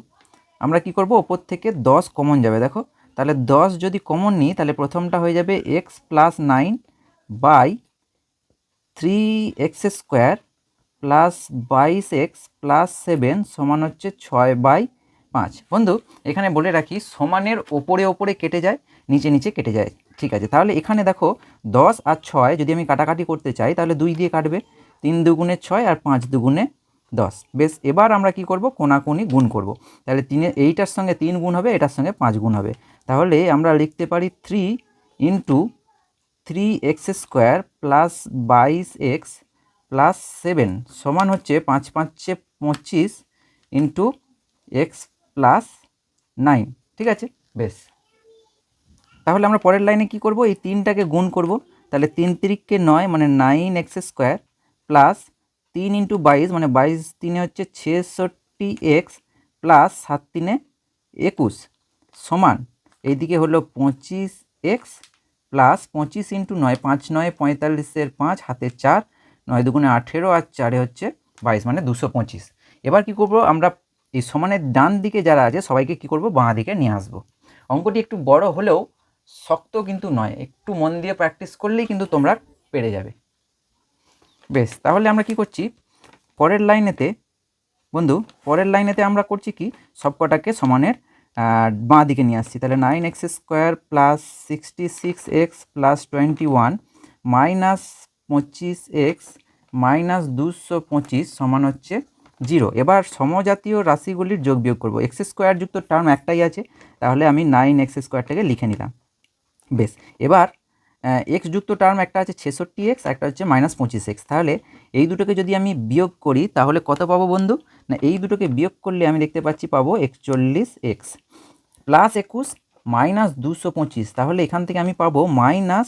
আমরা কি করব, ওপর থেকে 10 কমন যাবে। দেখো তাহলে 10 যদি কমন নিই তাহলে প্রথমটা হয়ে যাবে x plus 9 by 3x² plus 22x plus 7 সমান হচ্ছে 6/5। বন্ধু এখানে বলে রাখি সমানের ওপরে ওপরে কেটে যায়, নিচে নিচে কেটে যায়। ঠিক আছে, তাহলে এখানে দেখো 10 আর 6 যদি আমি কাটাকাটি করতে চাই তাহলে 2 দিয়ে কাটবে, 3 দুগুণে 6 আর 5 দুগুণে 10। বেশ, এবার আমরা কি করব, কোনাকুনি গুণ করব। তাহলে এইটার সঙ্গে 3 গুণ হবে, এটার সঙ্গে 5 গুণ হবে। তাহলে আমরা লিখতে পারি 3 into 3x² plus 22x plus 7 সমান হচ্ছে 5 5 25 ইন্টু এক্স প্লাস 9। ঠিক আছে, বেশ, তাহলে আমরা পরের লাইনে কি করব, এই 3টাকে গুণ করব। তাহলে 3 3কে 9 মানে 9x² প্লাস 3 ইন্টু 22 মানে 22 3 হচ্ছে 66x প্লাস 7 3 21 সমান এইদিকে হলো 25x প্লাস 25 ইন্টু 9 5 9 45-এর 5 হাতে 4 9 দুগুণে 18 আর 4 হচ্ছে 22 মানে 225। এবার কি করব, আমরা এই সমানের ডান দিকে যারা আছে সবাইকে কি করব, বাঁ দিকে নিয়ে আসব। অঙ্কটি একটু বড় হলেও শক্ত কিন্তু নয়, একটু মন দিয়ে প্র্যাকটিস করলেই কিন্তু তোমরা পেরে যাবে। বেশ, তাহলে আমরা কি করছি পরের লাইনেতে বন্ধু, পরের লাইনেতে আমরা করছি কি সবকটাকে সমানের বাঁ দিকে নিয়ে আসছি। তাহলে 9x² plus 66x plus 21 minus 25x minus 225 সমান হচ্ছে 0। এবার সমজাতীয় রাশিগুলির যোগ বিয়োগ করবো। x² যুক্ত টার্ম একটাই আছে, তাহলে আমি 9x²টাকে লিখে নিলাম। বেশ, এবার এক্স যুক্ত টার্ম একটা আছে 66x, একটা হচ্ছে -25x। তাহলে এই দুটোকে যদি আমি বিয়োগ করি তাহলে কত পাবো বন্ধু, না এই দুটোকে বিয়োগ করলে আমি দেখতে পাচ্ছি পাবো 41x প্লাস 21 মাইনাস 225। তাহলে এখান থেকে আমি পাবো মাইনাস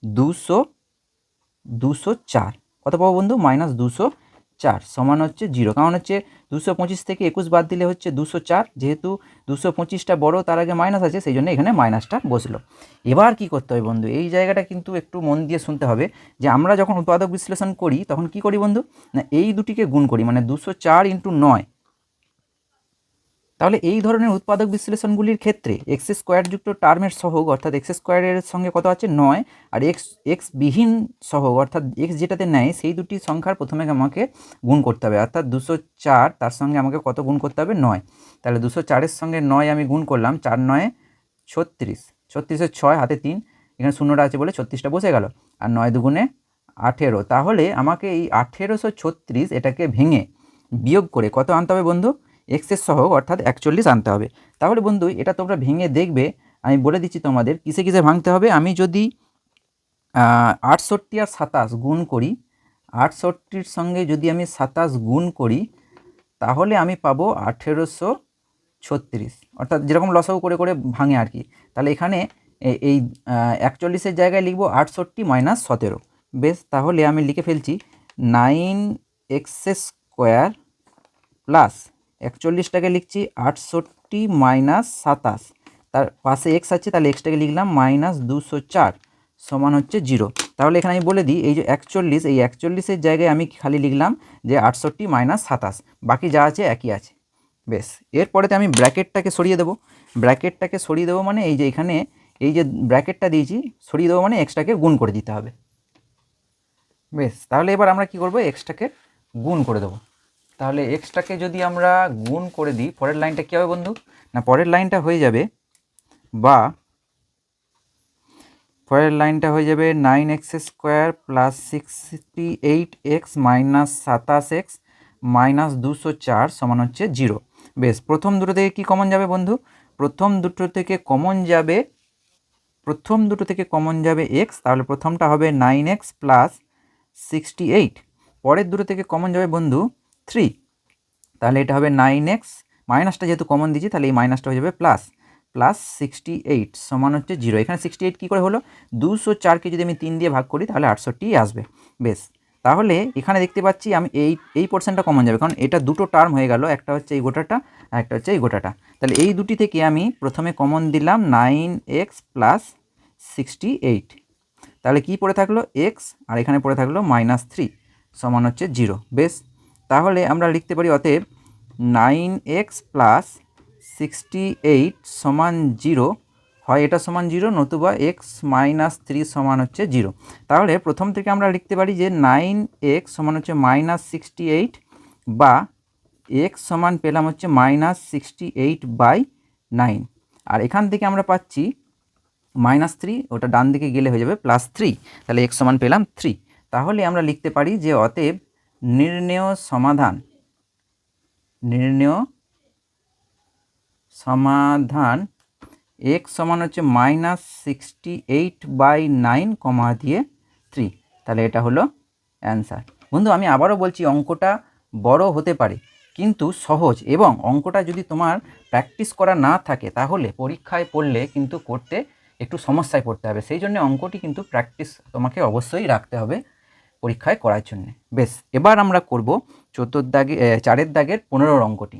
204। কত পাবো বন্ধু, মাইনাস 204 সমান হচ্ছে 0। কারণ হচ্ছে 225 থেকে 21 বাদ দিলে হচ্ছে 204, যেহেতু 225টা বড় তার আগে মাইনাস আছে সেই জন্য এখানে মাইনাসটা বসলো। এবার কি করতে হবে বন্ধু, এই জায়গাটা কিন্তু একটু মন দিয়ে শুনতে হবে যে আমরা যখন উৎপাদক বিশ্লেষণ করি তখন কি করি বন্ধু, না এই দুটিকে গুণ করি, মানে 204 ইন্টু 9। তাহলে এই ধরনের উৎপাদক বিশ্লেষণগুলির ক্ষেত্রে x² যুক্ত টার্মের সহগ অর্থাৎ x² এর সঙ্গে কত আছে 9, আর x বিহীন সহগ অর্থাৎ x যেটাতে নেয় সেই দুটি সংখ্যার প্রথমে আমাকে গুণ করতে হবে। অর্থাৎ 204 তার সঙ্গে আমাকে কত গুণ করতে হবে 9। তাহলে 204-এর সঙ্গে 9 আমি গুণ করলাম, 4 9 36, 36-এর 6 হাতে 3, এখানে শূন্যটা আছে বলে 36টা বসে গেল, আর 9 দুগুণে 18। তাহলে আমাকে এই 1836 এটাকে ভেঙে বিয়োগ করে কত আনতে হবে বন্ধু, এক্সের সহগ অর্থাৎ 41 আনতে হবে। তাহলে বন্ধু এটা তোমরা ভেঙে দেখবে, আমি বলে দিচ্ছি তোমাদের কিসে কিসে ভাঙতে হবে। আমি যদি 68 আর 27 গুণ করি, 68-র সঙ্গে যদি আমি 27 গুণ করি তাহলে আমি পাবো 1836, অর্থাৎ যেরকম লসাগু করে করে ভাঙে আর কি। তাহলে এখানে এই 41-এর জায়গায় লিখবো 68 মাইনাস 17। বেশ, তাহলে আমি লিখে ফেলছি 9x² প্লাস 41টাকে লিখছি 68 মাইনাস 27, তার পাশে এক্স আছে তাহলে এক্সটাকে লিখলাম মাইনাস 204 সমান হচ্ছে 0। তাহলে এখানে আমি বলে দিই এই যে 41, এই 41-এর জায়গায় আমি খালি লিখলাম যে 68 মাইনাস 27, বাকি যা আছে একই আছে। বেশ, এরপরেতে আমি ব্র্যাকেটটাকে সরিয়ে দেবো। ব্র্যাকেটটাকে সরিয়ে দেবো মানে এই যে এখানে এই যে ব্র্যাকেটটা দিয়েছি সরিয়ে দেবো মানে এক্সটাকে গুণ করে দিতে হবে। বেশ, তাহলে এবার আমরা কি করব, এক্সটাকে গুণ করে দেবো। তাহলে এক্সটাকে যদি আমরা গুণ করে দিই পরের লাইনটা কী হবে বন্ধু, না পরের লাইনটা হয়ে যাবে পরের লাইনটা হয়ে যাবে 9x² plus 68x minus 27x minus 204 সমান হচ্ছে 0। বেশ, প্রথম দুটো থেকে কি কমন যাবে বন্ধু, প্রথম দুটো থেকে কমন যাবে x, তাহলে প্রথমটা হবে 9x প্লাস 68। পরের দুটো থেকে কমন যাবে বন্ধু 3, তাহলে এটা হবে 9x, মাইনাসটা যেহেতু কমন দিয়েছি তাহলে এই মাইনাসটা হয়ে যাবে প্লাস, প্লাস 68 সমান হচ্ছে 0। এখানে 68 কী করে হলো, 204কে যদি আমি 3 দিয়ে ভাগ করি তাহলে 68 আসবে। বেশ, তাহলে এখানে দেখতে পাচ্ছি আমি এই পোর্শনটা কমন যাবে, কারণ এটা দুটো টার্ম হয়ে গেল, একটা হচ্ছে এই গোটাটা আর একটা হচ্ছে এই গোটাটা। তাহলে এই দুটি থেকে আমি প্রথমে কমন দিলাম 9x প্লাস 68, তাহলে কি পড়ে থাকলো x, আর এখানে পড়ে থাকলো -3 সমান হচ্ছে 0। বেশ, তাহলে আমরা লিখতে পারি অতএব 9x প্লাস 68 সমান 0, হয় এটা সমান 0 নতুবা x -3 সমান হচ্ছে 0। তাহলে প্রথম থেকে আমরা লিখতে পারি যে 9x সমান হচ্ছে -68 বা x সমান পেলাম হচ্ছে -68/9, আর এখান থেকে আমরা পাচ্ছি -3, ওটা ডান দিকে গেলে হয়ে যাবে +3, তাহলে x সমান পেলাম 3। তাহলে আমরা লিখতে পারি যে অতএব নির্ণেয় সমাধান x সমান হচ্ছে -68/9 দিয়ে 3, তাহলে এটা হলো অ্যান্সার। বন্ধু আমি আবারও বলছি, অঙ্কটা বড় হতে পারে কিন্তু সহজ, এবং অঙ্কটা যদি তোমার প্র্যাকটিস করা না থাকে তাহলে পরীক্ষায় পড়লে কিন্তু করতে একটু সমস্যায় পড়তে হবে। সেই জন্য অঙ্কটি কিন্তু প্র্যাকটিস তোমাকে অবশ্যই রাখতে হবে পরীক্ষায় করার জন্য। বেশ, এবার আমরা করব 4 দাগের 15 অঙ্কটি।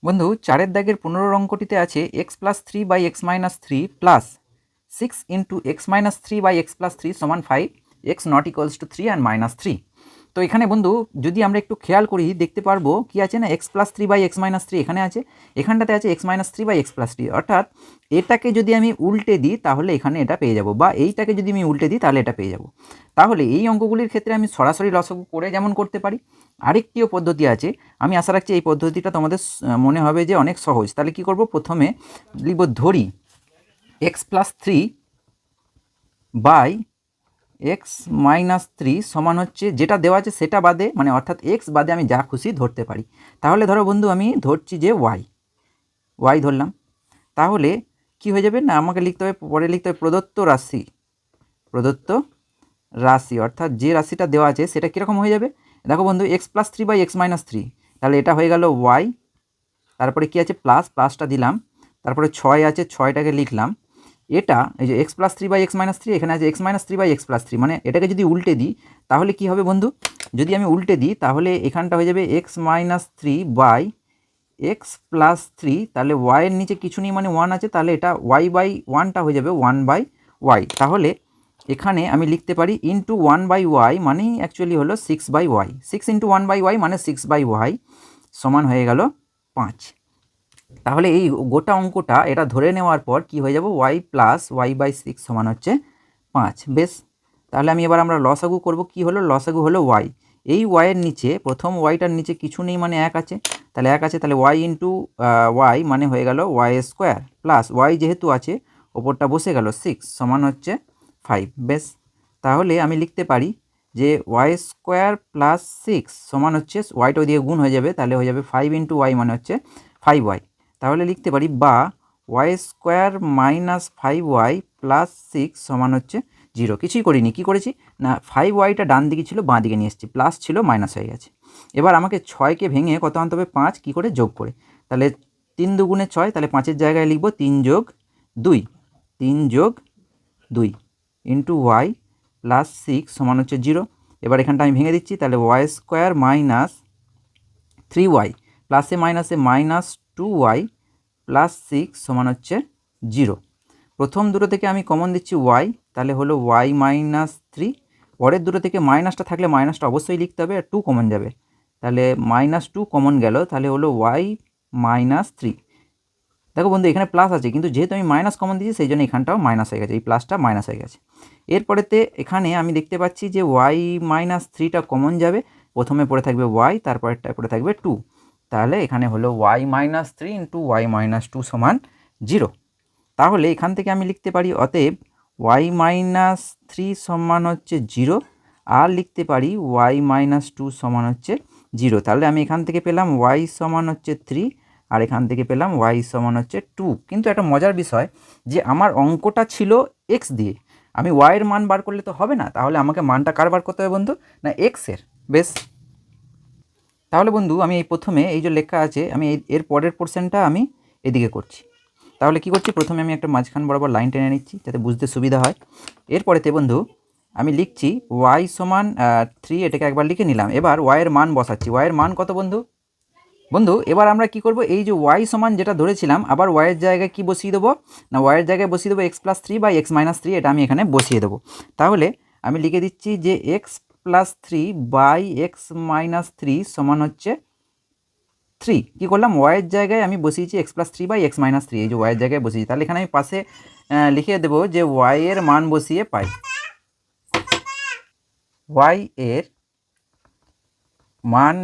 বন্ধু 4 দাগের 15 অঙ্কটিতে আছে x+3/x -3 প্লাস 6 × x -3/x + 3 সমান 5, x not equals to 3 and -3। তো এখানে বন্ধু যদি আমরা একটু খেয়াল করি দেখতে পারবো কি আছে না, x+3/x -3 এখানে আছে, এখানটাতে আছে x -3/x + 3, অর্থাৎ এটাকে যদি আমি উল্টে দিই তাহলে এখানে এটা পেয়ে যাব, বা এইটাকে যদি আমি উল্টে দিই তাহলে এটা পেয়ে যাব। তাহলে এই অঙ্কগুলির ক্ষেত্রে আমি সরাসরি লসাগু করে যেমন করতে পারি, আরেকটিও পদ্ধতি আছে। আমি আশা রাখছি এই পদ্ধতিটা তোমাদের মনে হবে যে অনেক সহজ। তাহলে কি করব, প্রথমে লিখব ধরি x+3/x -3 সমান হচ্ছে যেটা দেওয়া আছে সেটা বাদে, মানে অর্থাৎ x বাদে আমি যা খুশি ধরতে পারি। তাহলে ধরো বন্ধু আমি ধরছি যে y ধরলাম, তাহলে কি হয়ে যাবে না, আমাকে লিখতে হবে, পরে লিখতে হবে প্রদত্ত রাশি, অর্থাৎ যে রাশিটা দেওয়া আছে সেটা কীরকম হয়ে যাবে। দেখো বন্ধু x+3/x -3, তাহলে এটা হয়ে গেল y, তারপরে কি আছে প্লাসটা দিলাম, তারপরে 6 আছে 6টাকে লিখলাম। এটা এই যে x+3/x -3, এখানে আছে x -3/x + 3, মানে এটাকে যদি উল্টে দিই তাহলে কি হবে বন্ধু, যদি আমি উল্টে দিই তাহলে এখানটা হয়ে যাবে x -3/x + 3, তাহলে y এর নিচে কিছু নেই মানে 1 আছে, তাহলে এটা y/1টা হয়ে যাবে 1/y। তাহলে এখানে আমি লিখতে পারি ইন্টু 1/y মানেই অ্যাকচুয়ালি হলো 6/y, 6 × 1/y মানে 6/y সমান হয়ে গেল 5। তাহলে এই গোটা অঙ্কটা এটা ধরে নেওয়ার পর কি হয়ে যাব, y + y/6 সমান হচ্ছে 5। বেশ, তাহলে আমরা লসাগু করব, কি হলো লসাগু হলো y, এই y এর নিচে প্রথম yটার নিচে কিছু নেই মানে 1 আছে, তাহলে 1 আছে, তাহলে y × y মানে হয়ে গেল y² প্লাস y যেহেতু আছে ওপরটা বসে গেল 6 সমান হচ্ছে 5। বেশ, তাহলে আমি লিখতে পারি যে y² + 6 সমান হচ্ছে, yটা ওইদিকে গুণ হয়ে যাবে, তাহলে হয়ে যাবে 5 × y মানে হচ্ছে 5y। তাহলে লিখতে পারি বা y² - 5y + 6 সমান হচ্ছে 0। কিছুই করিনি, কি করেছি না 5yটা ডান দিকে ছিল বাঁ দিকে নিয়ে এসেছি, প্লাস ছিল মাইনাস হয়ে গেছে। এবার আমাকে 6কে ভেঙে কত আনতে হবে, 5, কী করে যোগ করে, তাহলে 3 × 2 = 6, তাহলে 5-এর জায়গায় লিখব 3 + 2 ইন্টু y + 6 সমান হচ্ছে 0। এবার এখানটা আমি ভেঙে দিচ্ছি, তাহলে y² - 3y প্লাসে মাইনাসে -2y + 6 সমান হচ্ছে 0। প্রথম দুটো থেকে আমি কমন দিচ্ছি y, তাহলে হলো y -3, পরের দুটো থেকে মাইনাসটা থাকলে মাইনাসটা অবশ্যই লিখতে হবে, আর 2 কমন যাবে, তাহলে -2 কমন গেল, তাহলে হলো y -3। দেখো বন্ধু এখানে প্লাস আছে, কিন্তু যেহেতু আমি মাইনাস কমন দিয়েছি সেই জন্য এখানটাও মাইনাস হয়ে গেছে, এই প্লাসটা মাইনাস হয়ে গেছে। এরপরেতে এখানে আমি দেখতে পাচ্ছি যে y -3টা কমন যাবে, প্রথমে পড়ে থাকবে y, তারপরেরটা পড়ে থাকবে 2, তাহলে এখানে হলো y -3 × y -2 সমান 0। তাহলে এখান থেকে আমি লিখতে পারি অতএব y -3 সমান হচ্ছে 0, আর লিখতে পারি y -2 সমান হচ্ছে 0। তাহলে আমি এখান থেকে পেলাম y সমান হচ্ছে 3, আর এখান থেকে পেলাম y সমান হচ্ছে 2। কিন্তু একটা মজার বিষয় যে আমার অঙ্কটা ছিল x দিয়ে, আমি y এর মান বার করলে তো হবে না, তাহলে আমাকে মানটা কার বার করতে হবে বন্ধু, না x এর। বেশ, তাহলে বন্ধু আমি এই প্রথমে এই যে লেখা আছে আমি এর পরের পোর্শনটা আমি এদিকে করছি। তাহলে কি করছি, প্রথমে আমি একটা মাঝখান বরাবর লাইন টেনে নিচ্ছি যাতে বুঝতে সুবিধা হয়। এরপরেতে বন্ধু আমি লিখছি y সমান 3, এটাকে একবার লিখে নিলাম। এবার y এর মান বসাচ্ছি। y এর মান কত বন্ধু? বন্ধু এবার আমরা কি করব, এই যে y সমান যেটা ধরেছিলাম আবার y এর জায়গায় কি বসিয়ে দেবো না, y এর জায়গায় বসিয়ে দেবো x+3 বাই x-3, এটা আমি এখানে বসিয়ে দেবো। তাহলে আমি লিখে দিচ্ছি যে x+3 বাই x-3 সমান হচ্ছে 3। কী করলাম, y এর জায়গায় আমি বসিয়েছি x+3 বাই x-3, এই যে y এর জায়গায় বসিয়েছি। তাহলে এখানে আমি পাশে লিখে দেবো যে y এর মান বসিয়ে পাই, y এর মান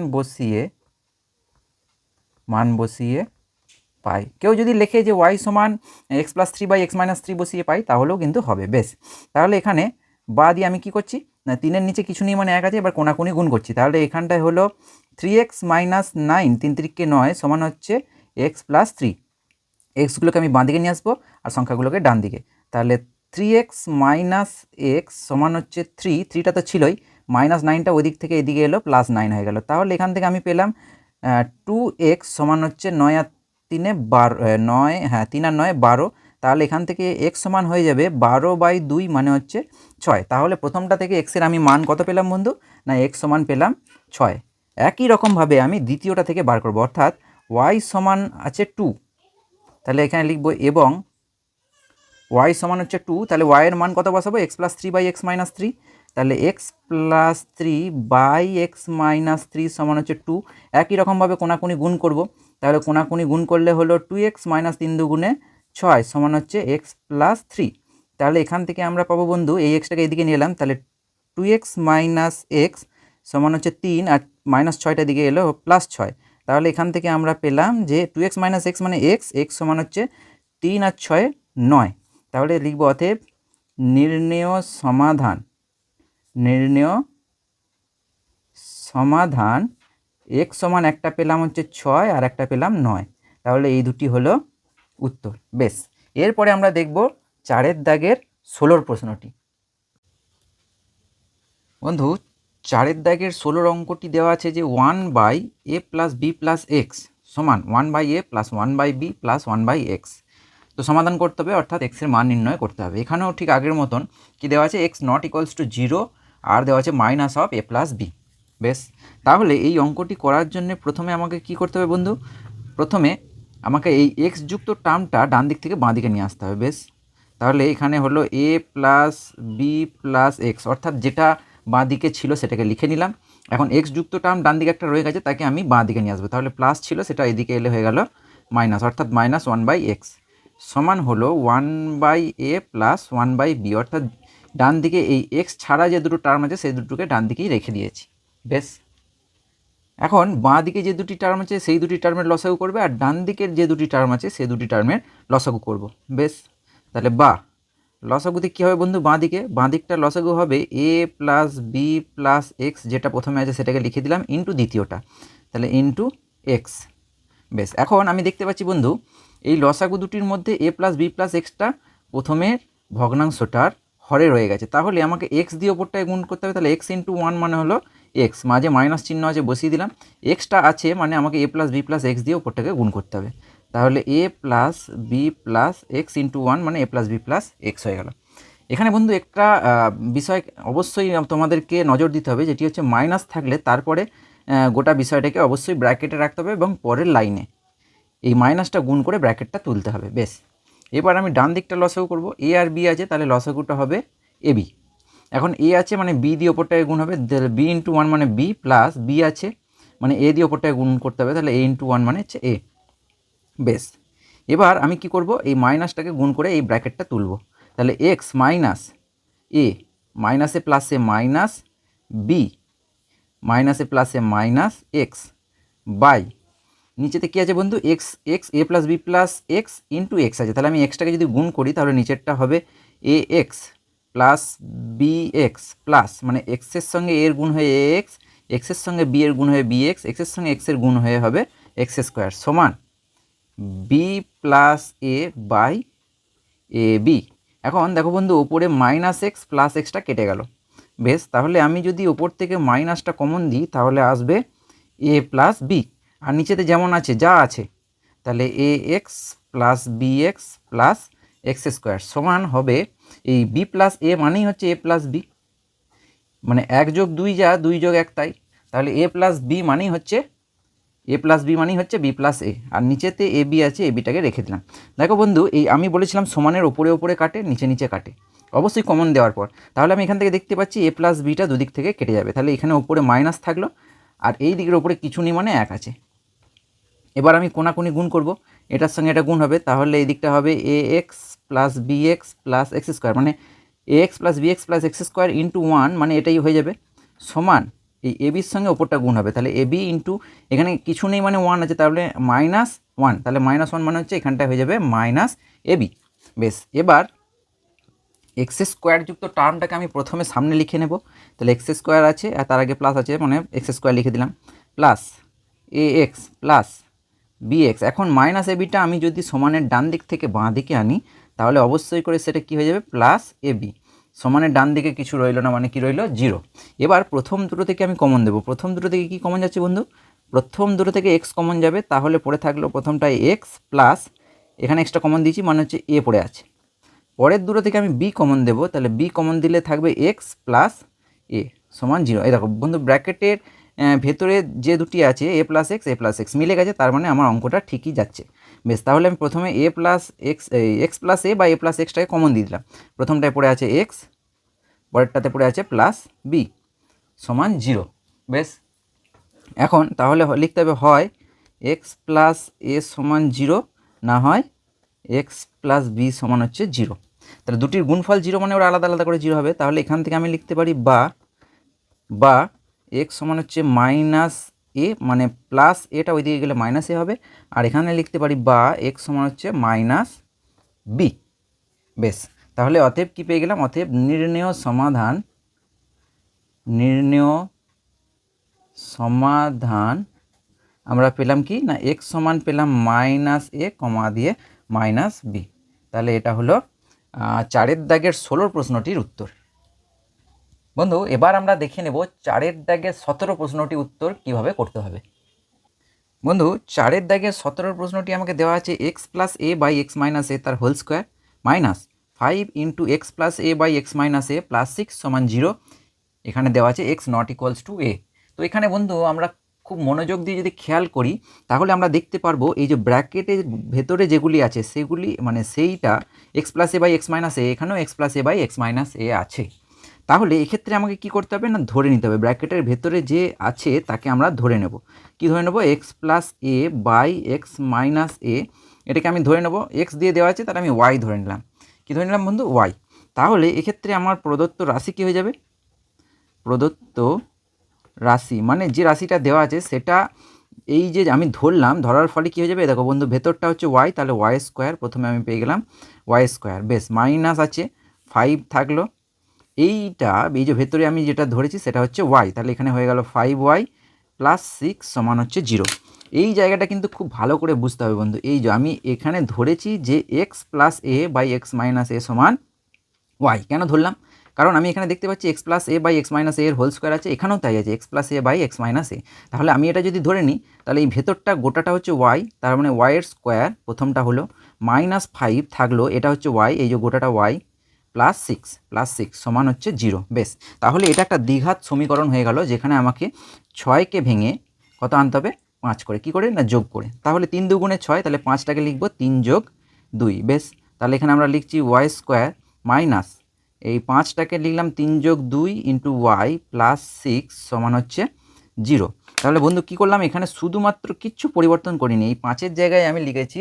বসিয়ে পাই। কেউ যদি লেখে যে y সমান x+3 বাই x-3 বসিয়ে পাই তাহলেও কিন্তু হবে। বেশ, তাহলে এখানে বা দিয়ে আমি কি করছি না, 3-এর নিচে কিছু নেই মানে 1 আছে, এবার কোনাকুনি গুণ করছি। তাহলে এখানটায় হলো 3x - 9, 3 3 9 সমান হচ্ছে x+3। এক্সগুলোকে আমি বাঁ দিকে নিয়ে আসবো আর সংখ্যাগুলোকে ডান দিকে। তাহলে 3x - x সমান হচ্ছে 3, 3টা তো ছিলই, -9টা ওই দিক থেকে এদিকে এলো, +9 হয়ে গেল। তাহলে এখান থেকে আমি পেলাম 2x সমান হচ্ছে 9 আর 3 12, 9, হ্যাঁ 3 আর 9 12। তাহলে এখান থেকে x সমান হয়ে যাবে 12/2 মানে হচ্ছে 6। তাহলে প্রথমটা থেকে x এর আমি মান কত পেলাম বন্ধু, না x সমান পেলাম 6। একই রকমভাবে আমি দ্বিতীয়টা থেকে বার করব, অর্থাৎ y সমান আছে 2। তাহলে এখানে লিখব এবং y সমান হচ্ছে 2, তাহলে y এর মান কত বসাবো, x+3 বাই x-3। তাহলে x+3 বাই x-3 সমান হচ্ছে 2। একই রকমভাবে কোনাকুনি গুণ করব। তাহলে কোনাকুনি গুণ করলে হলো 2x - 3 দুগুণে 6 সমান হচ্ছে x+3। তাহলে এখান থেকে আমরা পাবো বন্ধু, এই এক্সটাকে এদিকে নিয়ে এলাম, তাহলে 2x - x সমান হচ্ছে 3 আর -6টা দিকে এলো +6। তাহলে এখান থেকে আমরা পেলাম যে 2x - x মানে x সমান হচ্ছে 3 আর 6 9। তাহলে লিখব অতএব নির্ণেয় সমাধান x সমান একটা পেলাম হচ্ছে 6 আর একটা পেলাম 9। তাহলে এই দুটি হলো উত্তর। বেশ, এরপরে আমরা দেখব 4-এর দাগের 16 প্রশ্নটি। বন্ধু 4-এর দাগের 16 অঙ্কটি দেওয়া আছে যে 1/a + b + x সমান 1/a + 1/b + 1/x। তো সমাধান করতে হবে, অর্থাৎ x এর মান নির্ণয় করতে হবে। এখানেও ঠিক আগের মতন কি দেওয়া আছে, x ≠ 0 আর দেওয়া আছে -a + b। বেশ, তাহলে এই অঙ্কটি করার জন্য প্রথমে আমাকে কি করতে হবে বন্ধু, প্রথমে আমাকে এই x যুক্ত টার্মটা ডান দিক থেকে বাঁ দিকে নিয়ে আসতে হবে। বেশ, তাহলে এখানে হলো a + b + x, অর্থাৎ যেটা বাঁ দিকে ছিল সেটাকে লিখে নিলাম। এখন x যুক্ত টার্ম ডান দিকে একটা রয়ে গেছে, তাকে আমি বাঁ দিকে নিয়ে আসবো। তাহলে প্লাস ছিল, সেটা এদিকে এলে হয়ে গেল মাইনাস, অর্থাৎ -1/x সমান হলো 1/a + 1/b, অর্থাৎ ডান দিকে এই x ছাড়া যে দুটো টার্ম আছে সেই দুটোকে ডান দিকেই রেখে দিয়েছি। বেশ, এখন বাঁ দিকে যে দুটি টার্ম আছে সেই দুটি টার্মের লসাগু করবে, আর ডান দিকের যে দুটি টার্ম আছে সেই দুটি টার্মের লসাগু করব। বেশ, তাহলে লসাগুতে কী হবে বন্ধু, বাঁ দিকটার লসাগু হবে a + b + x, যেটা প্রথমে আছে সেটাকে লিখে দিলাম, ইন্টু দ্বিতীয়টা, তাহলে ইন্টু x। বেশ, এখন আমি দেখতে পাচ্ছি বন্ধু এই লসাগু দুটির মধ্যে a + b + xটা প্রথমের ভগ্নাংশটার হরে রয়ে গেছে। তাহলে আমাকে x দিয়ে ওপরটায় গুণ করতে হবে। তাহলে x × 1 মানে হলো x, মাঝে মাইনাস চিহ্ন আছে বসিয়ে দিলাম, xটা আছে মানে আমাকে a + b + x দিয়ে ওপরটাকে গুণ করতে হবে। তাহলে a + b + x × 1 মানে a + b + x হয়ে গেল। এখানে বন্ধু একটা বিষয় অবশ্যই তোমাদেরকে নজর দিতে হবে, যেটি হচ্ছে মাইনাস থাকলে তারপরে গোটা বিষয়টাকে অবশ্যই ব্র্যাকেটে রাখতে হবে এবং পরের লাইনে এই মাইনাসটা গুণ করে ব্র্যাকেটটা তুলতে হবে। বেশ, এবার আমি ডান দিকটা লসাগু করব, a আর b আছে, তাহলে লসাগুটা হবে ab। এখন a আছে মানে b দিয়ে ওপরটাকে গুণ হবে, b × 1 মানে b প্লাস b আছে মানে a দিয়ে ওপরটাকে গুণ করতে হবে, তাহলে a × 1 মানে হচ্ছে a। বেশ, এবার আমি কি করব, এই মাইনাসটাকে গুণ করে এই ব্র্যাকেটটা তুলব। তাহলে x - a -a + a minus b -a + a minus x by নিচেতে কী আছে বন্ধু, x a + b + x into x আছে। তাহলে আমি এক্সটাকে যদি গুণ করি তাহলে নিচেরটা হবে ax প্লাস bx প্লাস, মানে x এর সঙ্গে এর গুণ হয়ে ax, x এর সঙ্গে b এর গুণ হয়ে bx, x এর সঙ্গে x এর গুণ হয়ে হবে x² সমান b + a বাই ab। এখন দেখো বন্ধু ওপরে -x + xটা কেটে গেল। বেশ, তাহলে আমি যদি ওপর থেকে মাইনাসটা কমন দিই তাহলে আসবে a + b, আর নিচেতে যেমন আছে যা আছে, তাহলে ax plus b x plus x square সমান হবে এই বি প্লাস এ মানেই হচ্ছে এ প্লাস বি, মানে 1 যোগ 2 যা 2 যোগ 1 তাই, তাহলে এ প্লাস বি মানেই হচ্ছে এ প্লাস বি মানেই হচ্ছে বি প্লাস এ, আর নিচেতে এ বি আছে, এ বিটাকে রেখে দিলাম। দেখো বন্ধু, এই আমি বলেছিলাম সমানের ওপরে ওপরে কাটে, নিচে নিচে কাটে, অবশ্যই কমন দেওয়ার পর। তাহলে আমি এখান থেকে দেখতে পাচ্ছি এ প্লাস বিটা দুদিক থেকে কেটে যাবে, তাহলে এখানে ওপরে মাইনাস থাকলো আর এই দিকের ওপরে কিছু নেই মানে 1 আছে। এবার আমি কোনাকুনি গুণ করব, এটার সঙ্গে এটা গুণ হবে, তাহলে এই দিকটা হবে a x plus b x plus x square, মানে a x plus b x plus x square into 1, মানে এটাই হয়ে যাবে সমান এই এ বির সঙ্গে ওপরটা গুণ হবে, তাহলে এ বি ইন্টু এখানে কিছু নেই মানে 1 আছে, তাহলে -1, তাহলে -1 মানে হচ্ছে এখানটা হয়ে যাবে মাইনাস এ বি। বেশ, এবার এক্স স্কোয়ার যুক্ত টার্মটাকে আমি প্রথমে সামনে লিখে নেব, তাহলে এক্স স্কোয়ার আছে আর তার আগে প্লাস আছে, মানে এক্স স্কোয়ার লিখে দিলাম প্লাস এ এক্স প্লাস বি এক্স। এখন মাইনাস এ বিটা আমি যদি সমানের ডান দিক থেকে বাঁ দিকে আনি তাহলে অবশ্যই করে সেটা কী হয়ে যাবে প্লাস এ বি, সমানের ডান দিকে কিছু রইলো না মানে কি রইলো 0। এবার প্রথম দুটো থেকে আমি কমন দেবো, প্রথম দুটো থেকে কি কমন যাচ্ছে বন্ধু, প্রথম দুটো থেকে এক্স কমন যাবে, তাহলে পড়ে থাকলো প্রথমটায় এক্স প্লাস এখানে এক্সটা কমন দিয়েছি মানে হচ্ছে এ পড়ে আছে। পরের দুটো থেকে আমি বি কমন দেবো, তাহলে বি কমন দিলে থাকবে এক্স প্লাস এ সমান 0। এই দেখো বন্ধু, ব্র্যাকেটের ভেতরে যে দুটি আছে এ প্লাস এক্স মিলে গেছে, তার মানে আমার অঙ্কটা ঠিকই যাচ্ছে। বেশ, তাহলে আমি প্রথমে এ প্লাস এক্স প্লাস এ বা এ প্লাস এক্সটাকে কমন দিয়ে দিলাম, প্রথমটায় পড়ে আছে এক্স, পরেরটাতে পড়ে আছে প্লাস বি সমান 0। বেশ, এখন তাহলে লিখতে হবে হয় এক্স প্লাস এ সমান 0, না হয় এক্স প্লাস বি সমান হচ্ছে 0। তাহলে দুটির গুণফল 0 মানে ওরা আলাদা আলাদা করে 0 হবে, তাহলে এখান থেকে আমি লিখতে পারি বা এক্স সমান হচ্ছে মাইনাস এ, মানে প্লাস এটা ওইদিকে গেলে মাইনাস এ হবে, আর এখানে লিখতে পারি বা এক্স সমান হচ্ছে মাইনাস বি। বেশ, তাহলে অতএব কী পেয়ে গেলাম, অতএব নির্ণেয় সমাধান আমরা পেলাম কি না, এক্স সমান পেলাম মাইনাস এ কমা দিয়ে মাইনাস বি। তাহলে এটা হলো 4এর দাগের 16 প্রশ্নটির উত্তর। বন্ধু, এবার আমরা দেখে নেব 4এর দাগের 17 প্রশ্নটির উত্তর কিভাবে করতে হবে। বন্ধু, 4এর দাগের 17 প্রশ্নটি আমাকে দেওয়া আছে x plus a by x minus a তার whole square minus 5 into x plus a by x minus a plus 6 সমান 0। এখানে দেওয়া আছে x not equals to a. তো এখানে বন্ধু আমরা খুব মনোযোগ দিয়ে যদি খেয়াল করি তাহলে আমরা দেখতে পারবো এই যে ব্র্যাকেটের ভেতরে যেগুলি আছে সেগুলি মানে সেইটা x plus a by x minus a, এখানেও x plus a by x minus a আছে। তাহলে এক্ষেত্রে আমাকে কি করতে হবে না, ধরে নিতে হবে ব্র্যাকেটের ভেতরে যে আছে তাকে আমরা ধরে নেব। কি ধরে নেব, x plus a by x minus a, এটাকে আমি ধরে নেব, এক্স দিয়ে দেওয়া আছে তাহলে আমি ওয়াই ধরে নিলাম। কি ধরে নিলাম বন্ধু, ওয়াই। তাহলে এক্ষেত্রে আমার প্রদত্ত রাশি কী হয়ে যাবে, প্রদত্ত রাশি মানে যে রাশিটা দেওয়া আছে সেটা এই যে আমি ধরলাম, ধরার ফলে কী হয়ে যাবে, দেখো বন্ধু ভেতরটা হচ্ছে ওয়াই, তাহলে ওয়াই স্কোয়ার প্রথমে আমি পেয়ে গেলাম ওয়াই স্কোয়ার। বেশ, মাইনাস আছে 5 থাকলো, এইটা এই যে ভেতরে আমি যেটা ধরেছি সেটা হচ্ছে ওয়াই, তাহলে এখানে হয়ে গেল 5y প্লাস 6 সমান হচ্ছে 0। এই জায়গাটা কিন্তু খুব ভালো করে বুঝতে হবে বন্ধু, এই যে আমি এখানে ধরেছি যে x plus a by x minus a সমান ওয়াই। কেন ধরলাম, কারণ আমি এখানে দেখতে পাচ্ছি x plus a by x minus এর হোল স্কোয়ার আছে, এখানেও তাই আছে x plus a by x minus a. তাহলে আমি এটা যদি ধরে নিই তাহলে এই ভেতরটা গোটাটা হচ্ছে ওয়াই, তার মানে ওয়াইয়ের স্কোয়ার প্রথমটা হলো মাইনাস 5 থাকলো, এটা হচ্ছে ওয়াই, এই যে গোটাটা ওয়াই প্লাস সিক্স সমান হচ্ছে 0। বেশ, তাহলে এটা একটা দ্বিঘাত সমীকরণ হয়ে গেল, যেখানে আমাকে 6কে ভেঙে কত আনতে হবে, 5 করে, কি করে না যোগ করে। তাহলে 3 দুগুণে 6, তাহলে 5টাকে লিখবো 3 যোগ 2। বেশ, তাহলে এখানে আমরা লিখছি ওয়াই স্কোয়ার মাইনাস এই 5টাকে লিখলাম 3 যোগ 2 ইন্টু ওয়াই প্লাস 6 সমান হচ্ছে 0। তাহলে বন্ধু কী করলাম, এখানে শুধুমাত্র কিচ্ছু পরিবর্তন করিনি, এই 5-এর জায়গায় আমি লিখেছি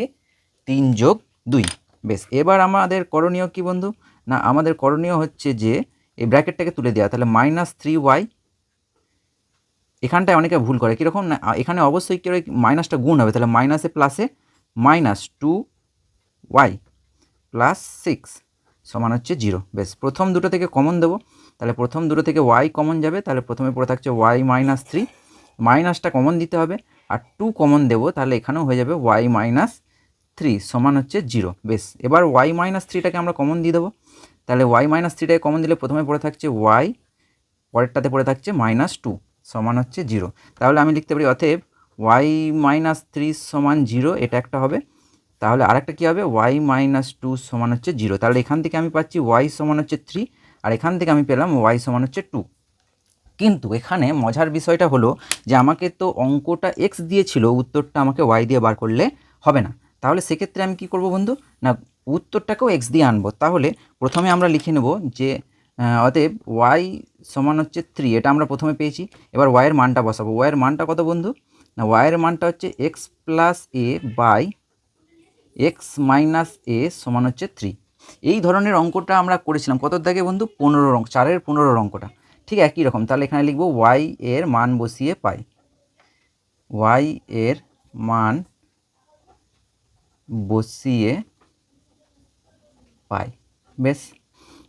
3 যোগ 2। বেশ, এবার আমাদের করণীয় কি বন্ধু, না আমাদের করণীয় হচ্ছে যে এই ব্র্যাকেটটাকে তুলে দেওয়া, তাহলে -3y। এখানটায় অনেকে ভুল করে কীরকম না, এখানে অবশ্যই কি মাইনাসটা গুণ হবে, তাহলে মাইনাসে প্লাসে -2y প্লাস 6 সমান হচ্ছে 0। বেশ, প্রথম দুটো থেকে কমন দেবো, তাহলে প্রথম দুটো থেকে y কমন যাবে, তাহলে প্রথমে পড়ে থাকছে y মাইনাস 3, মাইনাসটা কমন দিতে হবে, আর 2 কমন দেবো, তাহলে এখানেও হয়ে যাবে y মাইনাস 3 সমান হচ্ছে 0। বেশ, এবার y মাইনাস 3টাকে আমরা কমন দিয়ে দেবো, তাহলে y মাইনাস 3টাকে কমন দিলে প্রথমে পড়ে থাকছে y, পরেরটাতে পড়ে থাকছে -2 সমান হচ্ছে 0। তাহলে আমি লিখতে পারি অতএব y মাইনাস 3 সমান 0, এটা একটা হবে। তাহলে আরেকটা কী হবে ওয়াই মাইনাস টু সমান হচ্ছে 0। তাহলে এখান থেকে আমি পাচ্ছি ওয়াই সমান হচ্ছে 3 আর এখান থেকে আমি পেলাম ওয়াই সমান হচ্ছে 2। কিন্তু এখানে মজার বিষয়টা হলো যে আমাকে তো অঙ্কটা এক্স দিয়েছিল, উত্তরটা আমাকে ওয়াই দিয়ে বার করলে হবে না। তাহলে সেক্ষেত্রে আমি কি করব বন্ধু, না উত্তরটাকেও এক্স দিয়ে আনবো। তাহলে প্রথমে আমরা লিখে নেব যে অতএব ওয়াই সমান হচ্ছে 3, এটা আমরা প্রথমে পেয়েছি। এবার ওয়াইয়ের মানটা বসাবো। ওয়াইয়ের মানটা কত বন্ধু, না ওয়াইয়ের মানটা হচ্ছে x plus a by x minus a সমান হচ্ছে 3। এই ধরনের অঙ্কটা আমরা করেছিলাম কত দাগে বন্ধু, 15 অঙ্ক, 4-এর 15 অঙ্কটা ঠিক একই রকম। তাহলে এখানে লিখব ওয়াই এর মান বসিয়ে পাই, ওয়াই এর মান বসিয়ে পাই। বেশ,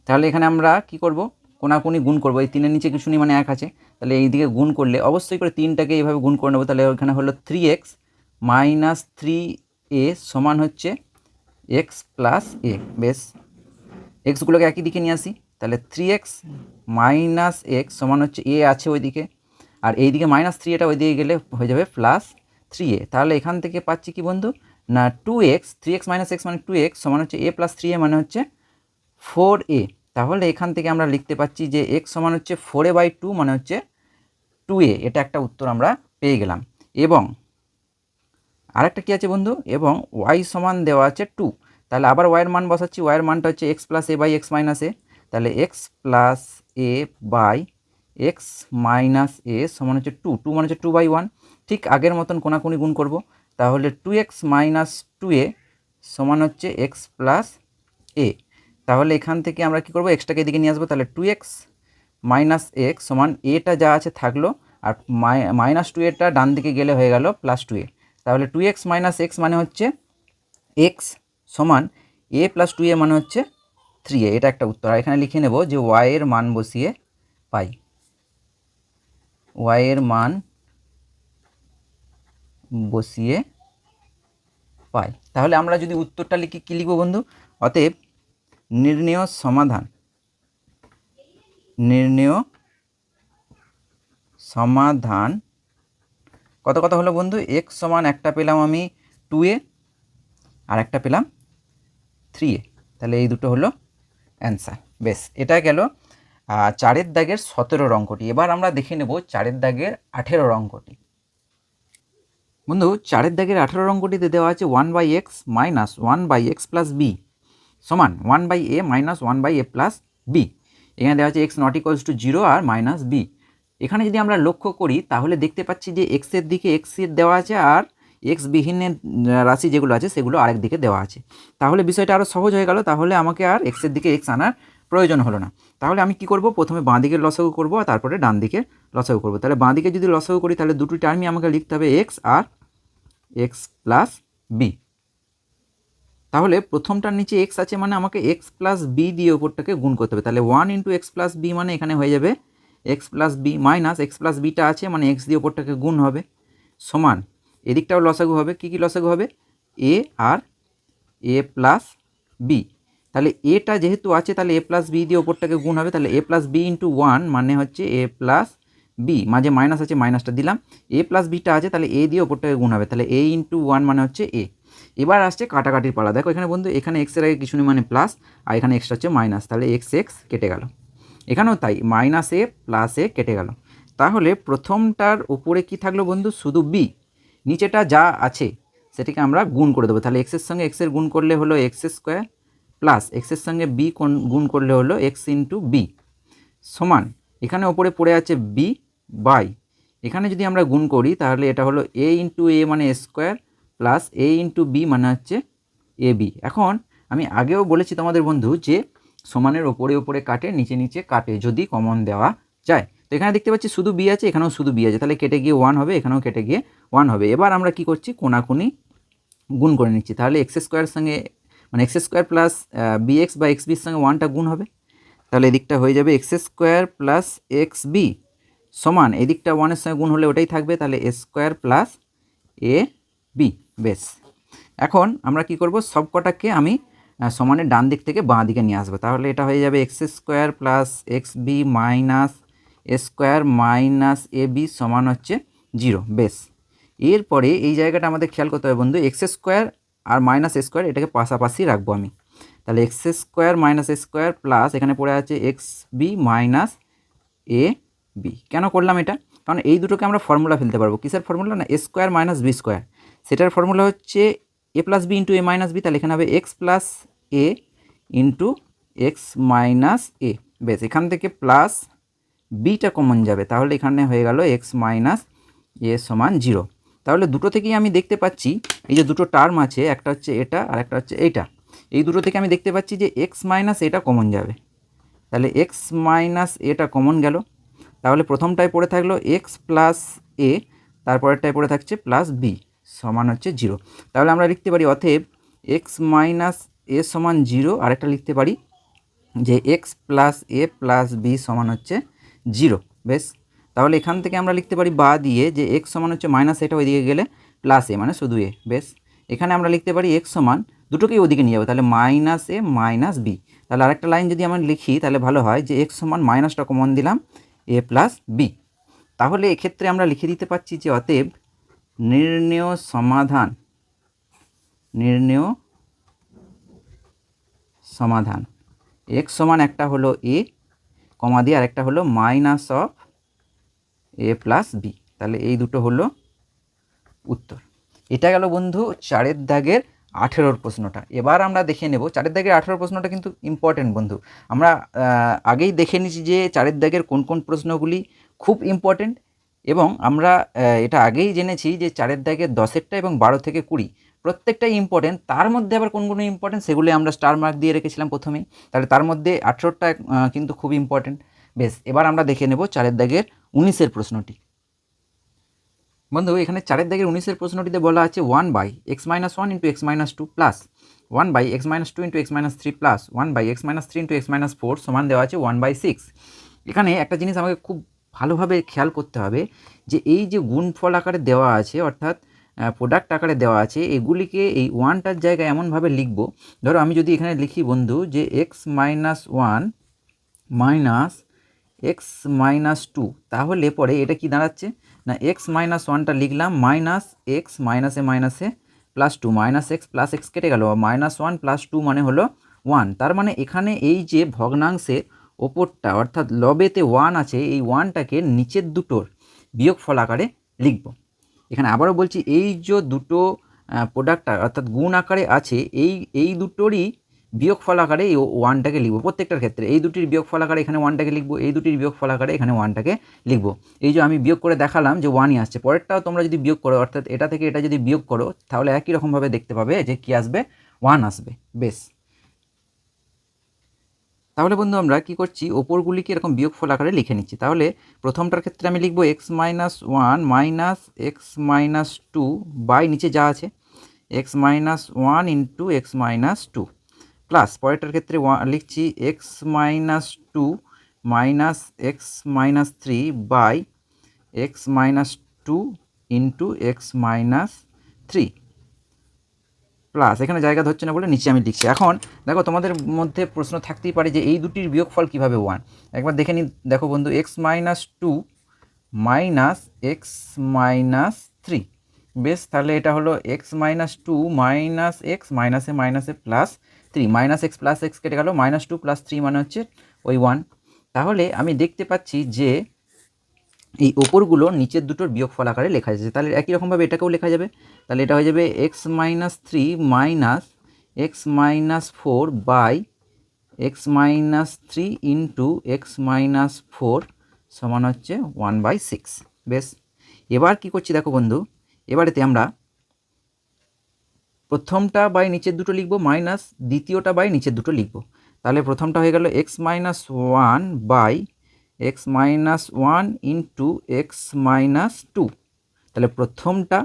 তাহলে এখানে আমরা কি করব, কোনাকুনি গুণ করব। এই 3-এর নিচে কিছু নেই মানে 1 আছে, তাহলে এই দিকে গুণ করলে অবশ্যই করে 3টাকে এইভাবে গুণ করে নেব। তাহলে ওখানে হলো 3x মাইনাস 3a সমান হচ্ছে এক্স প্লাস এ। বেশ, এক্সগুলোকে একই দিকে নিয়ে আসি। তাহলে 3x মাইনাস এক্স সমান হচ্ছে এ আছে ওইদিকে, আর এইদিকে মাইনাস 3 এটা ওইদিকে গেলে হয়ে যাবে প্লাস 3a। তাহলে এখান থেকে পাচ্ছি কি বন্ধু, না 2x, 3x মাইনাস এক্স মানে 2x সমান হচ্ছে a প্লাস 3a মানে হচ্ছে 4a। তাহলে এখান থেকে আমরা লিখতে পাচ্ছি যে x সমান হচ্ছে 4a/2 মানে হচ্ছে 2a। এটা একটা উত্তর আমরা পেয়ে গেলাম। এবং আরেকটা কি আছে বন্ধু, এবং y সমান দেওয়া আছে 2। তাহলে আবার y এর মান বসাচ্ছি। y এর মানটা হচ্ছে x plus a by x minus a. তাহলে x plus a by x minus a সমান হচ্ছে 2। 2 মানে হচ্ছে 2/1। ঠিক আগের মতন কোনাকুনি গুণ করব। তাহলে 2x মাইনাস 2a সমান হচ্ছে এক্স প্লাস এ। তাহলে এখান থেকে আমরা কি করব, এক্সটাকে এদিকে নিয়ে আসবো। তাহলে 2x মাইনাস এক্স সমান এটা যা আছে থাকলো, আর মাইনাস 2a ডান দিকে গেলে হয়ে গেল প্লাস 2a। তাহলে 2x মাইনাস এক্স মানে হচ্ছে এক্স সমান এ প্লাস 2a মানে হচ্ছে 3a। এটা একটা উত্তর। আর এখানে লিখে নেব যে ওয়াই এর মান বসিয়ে পাই, ওয়াই এর মান বসিয়ে পাই। তাহলে আমরা যদি উত্তরটা লিখি কী লিখব বন্ধু, অতএব নির্ণেয় সমাধান, নির্ণেয় সমাধান কত কত হলো বন্ধু, x সমান একটা পেলাম আমি 2a আর একটা পেলাম 3a। তাহলে এই দুটো হলো অ্যান্সার। বেশ, এটা গেল 4-এর দাগের 17 অঙ্কটি। এবার আমরা দেখে নেব 4-এর দাগের 18 অঙ্কটি। বন্ধু 4-এর দাগের 18 অঙ্কটিতে দেওয়া আছে 1/x minus 1/x plus B সমান 1/a minus 1/a plus B. এখানে দেওয়া আছে x নট ইকুয়ালস টু 0 আর মাইনাস বি। এখানে যদি আমরা লক্ষ্য করি তাহলে দেখতে পাচ্ছি যে এক্সের দিকে এক্সের দেওয়া আছে, আর এক্স বিহীনের রাশি যেগুলো আছে সেগুলো আরেক দিকে দেওয়া আছে। তাহলে বিষয়টা আরও সহজ হয়ে গেল। তাহলে আমাকে আর এক্সের দিকে এক্স আনার প্রয়োজন হলো না। তাহলে আমি কি করব, প্রথমে বাঁ দিকের লসাগু করব আর তারপরে ডান দিকে লসাগু করব। তাহলে বাঁ দিকে যদি লসাগু করি তাহলে দুটো টার্মই আমাকে লিখতে হবে এক্স আর এক্স প্লাস বি। তাহলে প্রথমটার নিচে এক্স আছে মানে আমাকে এক্স প্লাস বি দিয়ে ওপরটাকে গুণ করতে হবে। তাহলে 1 ইন্টু এক্স প্লাস বি মানে এখানে হয়ে যাবে x plus b minus x plus beta আছে মানে এক্স দিয়ে ওপরটাকে গুণ হবে সমান এদিকটাও লসাগু হবে। কী কী লসাগু হবে, এ আর এ প্লাস বি। তাহলে এটা যেহেতু আছে তাহলে এ প্লাস বি দিয়ে ওপরটাকে গুণ হবে। তাহলে এ প্লাস বি ইন্টু 1 মানে হচ্ছে এ প্লাস বি, মাঝে মাইনাস আছে মাইনাসটা দিলাম। এ প্লাস বিটা আছে তাহলে এ দিয়ে ওপরটাকে গুণ হবে। তাহলে এ ইন্টু 1 মানে হচ্ছে এ। এবার আসছে কাটাকাটির পালা। দেখো এখানে বন্ধু এখানে এক্সের আগে কিছু নেই মানে প্লাস, আর এখানে এক্সটা হচ্ছে মাইনাস। তাহলে এক্স এক্স কেটে গেল, এখানেও তাই মাইনাস এ প্লাস এ কেটে গেল। তাহলে প্রথমটার উপরে কি থাকলো বন্ধু, শুধু বি। নিচেটা যা আছে সেটাকে আমরা গুণ করে দেবো। তাহলে এক্সের সঙ্গে এক্সের গুণ করলে হলো এক্স স্কোয়ার প্লাস এক্সের সঙ্গে বি গুণ করলে হলো এক্স ইন্টু বি সমান এখানে ওপরে পড়ে আছে বি বাই এখানে যদি আমরা গুণ করি তাহলে এটা হলো এ ইন্টু এ মানে স্কোয়ার প্লাস এ ইন্টু বি মানে হচ্ছে এ বি। এখন আমি আগেও বলেছি তোমাদের বন্ধু যে সমানের ওপরে ওপরে কাটে নিচে নিচে কাটে যদি কমন দেওয়া যায়। তো এখানে দেখতে পাচ্ছি শুধু বি আছে, এখানেও শুধু বি আছে, তাহলে কেটে গিয়ে 1 হবে, এখানেও কেটে গিয়ে 1 হবে। এবার আমরা কি করছি, কোনাকুনি গুণ করে নিচ্ছি। তাহলে এক্স স্কোয়ারের সঙ্গে মানে x square plus b x বা এক্স বির সঙ্গে 1টা গুণ হবে। তাহলে এদিকটা হয়ে যাবে x square plus x b সমান এদিকটা 1-এর সঙ্গে গুণ হলে ওটাই থাকবে, তাহলে a square plus a b. বেশ, এখন আমরা কি করব, সব কটাকে আমি সমানের ডান দিক থেকে বাঁ দিকে নিয়ে আসবো। তাহলে এটা হয়ে যাবে x square plus x b minus a square minus a b সমান হচ্ছে 0। বেশ, এরপরে এই জায়গাটা আমাদের খেয়াল করতে হবে বন্ধু, x square R minus a square, এটাকে পাশাপাশি রাখবো আমি। তাহলে x square minus a square plus এখানে পড়ে আছে x b minus a B. কেন করলাম এটা? কারণ এই দুটোকে আমরা ফর্মুলা ফেলতে পারবো। কিসের ফর্মুলা? না, এ স্কোয়ার মাইনাস বি স্কোয়ার। সেটার ফর্মুলা হচ্ছে এ প্লাস বি ইন্টু এ মাইনাস বি। তাহলে এখানে হবে এক্স প্লাস এ ইন্টু এক্স মাইনাস এ। বেশ, এখান থেকে প্লাস বিটা কমন যাবে, তাহলে এখানে হয়ে গেল এক্স মাইনাস এ সমান 0। তাহলে দুটো থেকেই আমি দেখতে পাচ্ছি এই যে দুটো টার্ম আছে, একটা হচ্ছে এটা আর একটা হচ্ছে এইটা, এই দুটো থেকে আমি দেখতে পাচ্ছি যে এক্স মাইনাস এটা কমন যাবে। তাহলে এক্স মাইনাস এটা কমন গেল, তাহলে প্রথমটায় পড়ে থাকলো এক্স প্লাস এ, তারপরেরটায় পড়ে থাকছে প্লাস বি সমান হচ্ছে 0। তাহলে আমরা লিখতে পারি অতএব এক্স মাইনাস এ সমান 0, আরেকটা লিখতে পারি যে এক্স প্লাস এ প্লাস বি সমান হচ্ছে 0। বেশ, তাহলে এখান থেকে আমরা লিখতে পারি বা দিয়ে যে এক্স সমান হচ্ছে মাইনাস এটা ওইদিকে গেলে প্লাস এ মানে শুধু এ। বেশ, এখানে আমরা লিখতে পারি এক্স সমান দুটোকেই ওদিকে নিয়ে যাবো, তাহলে মাইনাস এ মাইনাস বি। তাহলে আরেকটা লাইন যদি আমরা লিখি তাহলে ভালো হয় যে এক্স সমান মাইনাসটা কমন দিলাম এ প্লাস বি। তাহলে এক্ষেত্রে আমরা লিখে দিতে পারছি যে অতএব নির্ণেয় সমাধান এক্স সমান একটা হলো এ কমা দিয়ে আরেকটা হলো minus of a plus b. তাহলে এই দুটো হলো উত্তর। এটা গেল বন্ধু 4 দাগের 18 প্রশ্নটা। এবার আমরা দেখে নেব 4 দাগের 18 প্রশ্নটা কিন্তু ইম্পর্টেন্ট বন্ধু। আমরা আগেই দেখে নিয়েছি যে 4 দাগের কোন কোন প্রশ্নগুলি খুব ইম্পর্টেন্ট, এবং আমরা এটা আগেই জেনেছি যে 4 দাগের 10এরটা এবং 12 থেকে 20 প্রত্যেকটাই ইম্পর্টেন্ট। তার মধ্যে আবার কোনগুলো ইম্পর্টেন্ট সেগুলি আমরা স্টার মার্ক দিয়ে রেখেছিলাম প্রথমেই। তাহলে তার মধ্যে 18টা কিন্তু খুব ইম্পর্টেন্ট। বেশ, এবার আমরা দেখে নেব 4 দাগের 19এর প্রশ্নটি। বন্ধু এখানে 4 দাগের 19এর প্রশ্নটিতে বলা আছে 1 by x minus 1 into x minus 2 plus 1 by x minus 2 into x minus 3 plus 1 by x minus 3 into x minus 4 সমান দেওয়া আছে 1 বাই 6। এখানে একটা জিনিস আমাকে খুব ভালোভাবে খেয়াল করতে হবে যে এই যে গুণফল আকারে দেওয়া আছে, অর্থাৎ প্রোডাক্ট আকারে দেওয়া আছে, এগুলিকে এই ওয়ানটার জায়গায় এমনভাবে লিখব, ধরো আমি যদি এখানে লিখি বন্ধু যে x minus 1 minus x minus 2, তাহলে পরে এটা কি দাঁড়াচ্ছে না এক্স মাইনাস 1টা লিখলাম মাইনাস এক্স মাইনাসে মাইনাসে plus 2, minus x plus x কেটে গেল, মাইনাস 1 প্লাস 2 মানে হলো 1। তার মানে এখানে এই যে ভগ্নাংশের ওপরটা অর্থাৎ লবেতে 1 আছে, এই 1টাকে নিচের দুটোর বিয়োগফল আকারে লিখব। এখানে আবারও বলছি এই যে দুটো প্রোডাক্ট অর্থাৎ গুণ আকারে আছে, এই দুটোরই বিয়োগফল আকারে এই 1টাকে লিখব প্রত্যেকটার ক্ষেত্রে। এই দুটির বিয়োগফল আকারে এখানে 1টাকে লিখব, এই দুটির বিয়োগফল আকারে এখানে 1টাকে লিখব। এই যে আমি বিয়োগ করে দেখালাম যে 1ই আসছে, পরেরটাও তোমরা যদি বিয়োগ করো অর্থাৎ এটা থেকে এটা যদি বিয়োগ করো তাহলে একই রকমভাবে দেখতে পাবে যে কি আসবে 1 আসবে। বেশ, তাহলে বন্ধু আমরা কি করছি ওপরগুলিকে এরকম বিয়োগফল আকারে লিখে নিচ্ছি। তাহলে প্রথমটার ক্ষেত্রে আমি লিখব x minus 1 minus x minus 2 by নিচে যা আছে x minus 1 into x minus 2 plus পরেরটার ক্ষেত্রে লিখছি x minus 2 minus x minus 3 by x minus 2 into x minus 3 plus এখানে জায়গা ধরছে না বলে নিচে আমি লিখছি। এখন দেখো তোমাদের মধ্যে প্রশ্ন থাকতেই পারে যে এই দুটির বিয়োগফল কীভাবে 1, একবার দেখে নিই। দেখো বন্ধু x minus 2 minus x minus 3, বেশ, তাহলে এটা হলো এক্স মাইনাস 2 মাইনাস এক্স মাইনাসে মাইনাসে plus 3, minus x plus x কেটে গেল, মাইনাস 2 প্লাস 3 মানে হচ্ছে ওই 1। তাহলে আমি দেখতে পাচ্ছি যে এই ওপরগুলো নিচের দুটোর বিয়োগফল আকারে লেখা যাচ্ছে। তাহলে একই রকমভাবে এটাকেও লেখা যাবে। তাহলে এটা হয়ে যাবে x minus 3 minus x minus 4 by x minus 3 into x minus 4 সমান হচ্ছে 1/6। বেশ, এবার কি করছি দেখো বন্ধু, এবারেতে আমরা প্রথমটা বাই নিচের দুটো লিখব মাইনাস দ্বিতীয়টা বাই নিচের দুটো লিখব। তাহলে প্রথমটা হয়ে গেল x minus 1 by x minus 1 into x minus 2, তাহলে প্রথমটা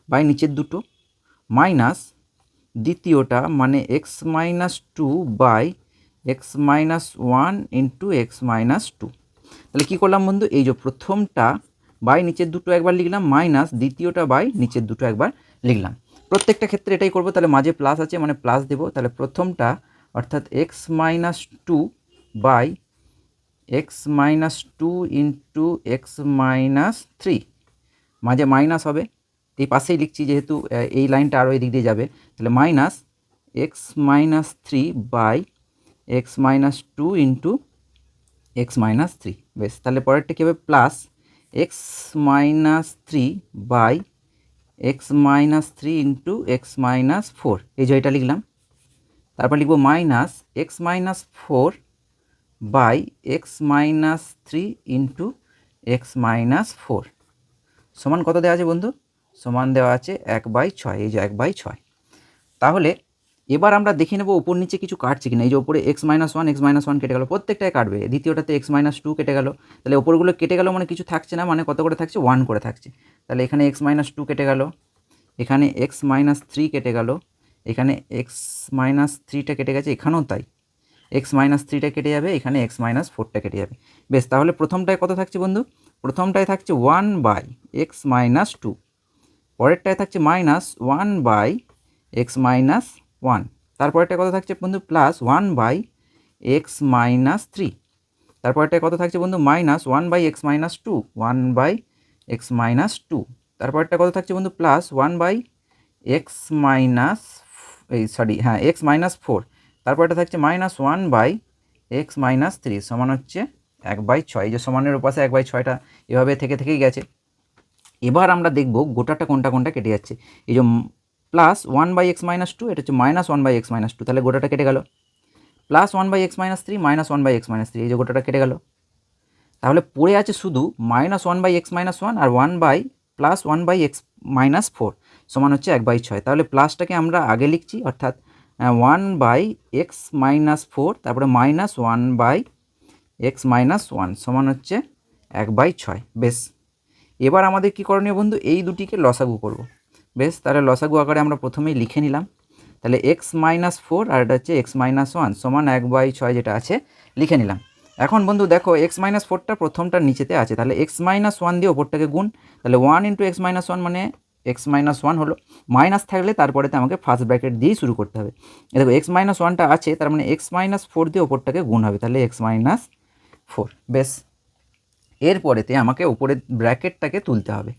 বাই নিচের দুটো মাইনাস দ্বিতীয়টা মানে x minus 2 by x minus 1 into x minus 2। তাহলে কী করলাম বন্ধু, এই যে প্রথমটা বাই নিচের দুটো একবার লিখলাম মাইনাস দ্বিতীয়টা বাই নিচের দুটো একবার লিখলাম। প্রত্যেকটা ক্ষেত্রে এটাই করব। তাহলে মাঝে প্লাস আছে মানে প্লাস দেব। তাহলে প্রথমটা অর্থাৎ x minus 2 by x minus 2 into x minus 3, মাঝে মাইনাস হবে এই পাশেই লিখছি যেহেতু এই লাইনটা আরও এই দিক দিয়ে যাবে, তাহলে minus x minus three by x minus two into x minus three. বেশ, তাহলে পরেরটা কী হবে, plus x minus three by x minus three into x minus four, এই যে এটা লিখলাম। তারপর লিখব minus x minus four by x minus three into x minus four সমান কত দেওয়া আছে বন্ধু, সমান দেওয়া আছে 1/6, এই যে 1/6। তাহলে এবার আমরা দেখে নেব উপর নিচে কিছু কাটছে কিনা। এই যে উপরে এক্স মাইনাস ওয়ান কেটে গেল, প্রত্যেকটাই কাটবে। দ্বিতীয়টাতে এক্স মাইনাস টু কেটে গেল, তাহলে ওপরগুলো কেটে গেল মানে কিছু থাকছে না, মানে কত করে থাকছে, 1 করে থাকছে। তাহলে এখানে এক্স মাইনাস টু কেটে গেল, এখানে এক্স মাইনাস থ্রি কেটে গেল, এখানে এক্স মাইনাস থ্রিটা কেটে গেছে, এখানেও তাই এক্স মাইনাস থ্রিটা কেটে যাবে, এখানে এক্স মাইনাস ফোরটা কেটে যাবে। বেশ, তাহলে প্রথমটায় কত থাকছে বন্ধু, প্রথমটায় থাকছে 1/x মাইনাস টু, পরেরটায় থাকছে মাইনাস 1/x মাইনাস ওয়ান, তারপরেরটায় কত থাকছে বন্ধু, প্লাস 1/x মাইনাস থ্রি, তারপরেরটায় কত থাকছে বন্ধু, minus 1/x minus two, 1/x minus two, তারপরেরটা কত থাকছে বন্ধু, plus 1/x minus x minus four, তারপরটা থাকছে মাইনাস 1/x মাইনাস থ্রি সমান হচ্ছে 1/6। এই যে সমানের উপাশে 1/6টা এভাবে থেকেই গেছে। এবার আমরা দেখব গোটাটা কোনটা কেটে যাচ্ছে। এই যে প্লাস 1/x মাইনাস টু, এটা হচ্ছে মাইনাস 1/x মাইনাস টু, তাহলে গোটাটা কেটে গেল। Plus 1/x minus three, minus 1/x minus three, এই যে গোটাটা কেটে গেল। তাহলে পড়ে আছে শুধু মাইনাস 1/x মাইনাস ওয়ান আর প্লাস 1/x মাইনাস ফোর সমান হচ্ছে 1/6। তাহলে প্লাসটাকে আমরা আগে লিখছি, অর্থাৎ 1/x মাইনাস ফোর, তারপরে মাইনাস 1/x মাইনাস ওয়ান সমান হচ্ছে 1/6। বেশ, এবার আমাদের কী করণীয় বন্ধু, এই দুটিকে লসাগু করব। বেশ, তাহলে লসাগু আকারে আমরা প্রথমেই লিখে নিলাম। তাহলে x মাইনাস ফোর আর এটা হচ্ছে x মাইনাস ওয়ান সমান 1/6 যেটা আছে লিখে নিলাম। এখন বন্ধু দেখো x মাইনাস ফোরটা প্রথমটার নিচেতে আছে, তাহলে x মাইনাস ওয়ান দিয়ে ওপরটাকে গুণ, তাহলে 1 ইন্টু এক্স মাইনাস ওয়ান মানে এক্স মাইনাস ওয়ান হলো। মাইনাস থাকলে তারপরেতে আমাকে ফার্স্ট ব্র্যাকেট দিয়েই শুরু করতে হবে। দেখো এক্স মাইনাস ওয়ানটা আছে, তার মানে এক্স মাইনাস ফোর দিয়ে ওপরটাকে গুণ হবে, তাহলে এক্স মাইনাস ফোর। বেশ, এরপরেতে আমাকে ওপরের ব্র্যাকেটটাকে তুলতে হবে।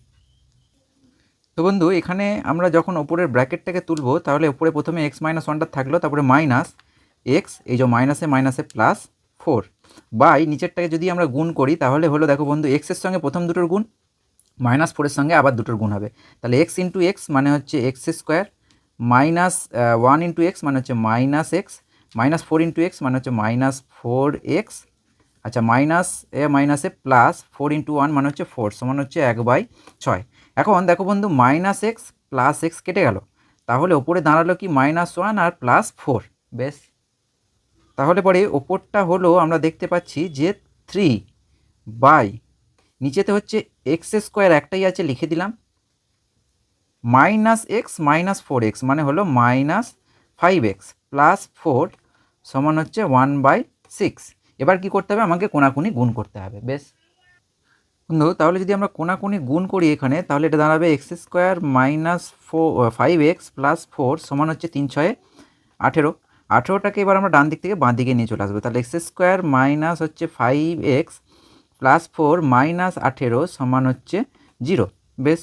তো বন্ধু এখানে আমরা যখন ওপরের ব্র্যাকেটটাকে তুলবো, তাহলে ওপরে প্রথমে এক্স মাইনাস ওয়ানটা থাকলো, তারপরে মাইনাস এক্স, এই যে মাইনাসে প্লাস ফোর, বাই নিচেরটাকে যদি আমরা গুণ করি তাহলে হলো, দেখো বন্ধু এক্সের সঙ্গে প্রথম দুটোর গুণ, মাইনাস ফোরের সঙ্গে আবার দুটোর গুণ হবে, তাহলে এক্স ইন্টু এক্স মানে হচ্ছে x square, minus 1 into x মানে হচ্ছে minus x, minus 4 into x মানে হচ্ছে মাইনাস 4x, আচ্ছা মাইনাসে প্লাস 4 ইন্টু ওয়ান মানে হচ্ছে 4 সমান হচ্ছে 1/6। এখন দেখো বন্ধু মাইনাস এক্স প্লাস এক্স কেটে গেল, তাহলে ওপরে দাঁড়ালো কি মাইনাস ওয়ান আর প্লাস ফোর। বেশ, তাহলে পরে ওপরটা হলো আমরা দেখতে পাচ্ছি যে 3 বাই নিচেতে হচ্ছে এক্স স্কোয়ার একটাই আছে লিখে দিলাম, মাইনাস এক্স মাইনাস 4x মানে হলো মাইনাস 5x প্লাস 4 সমান হচ্ছে 1/6। এবার কি করতে হবে, আমাকে কোনাকুনি গুণ করতে হবে। বেশ বন্ধু, তাহলে যদি আমরা কোনাকুনি গুণ করি এখানে, তাহলে এটা দাঁড়াবে x square minus 5x plus 4 সমান হচ্ছে 3×6 18। 18টাকে এবার আমরা ডান দিক থেকে বাঁ দিকে নিয়ে চলে আসবো, তাহলে এক্স স্কোয়ার মাইনাস হচ্ছে 5x প্লাস 4 মাইনাস 18 সমান হচ্ছে 0। বেশ,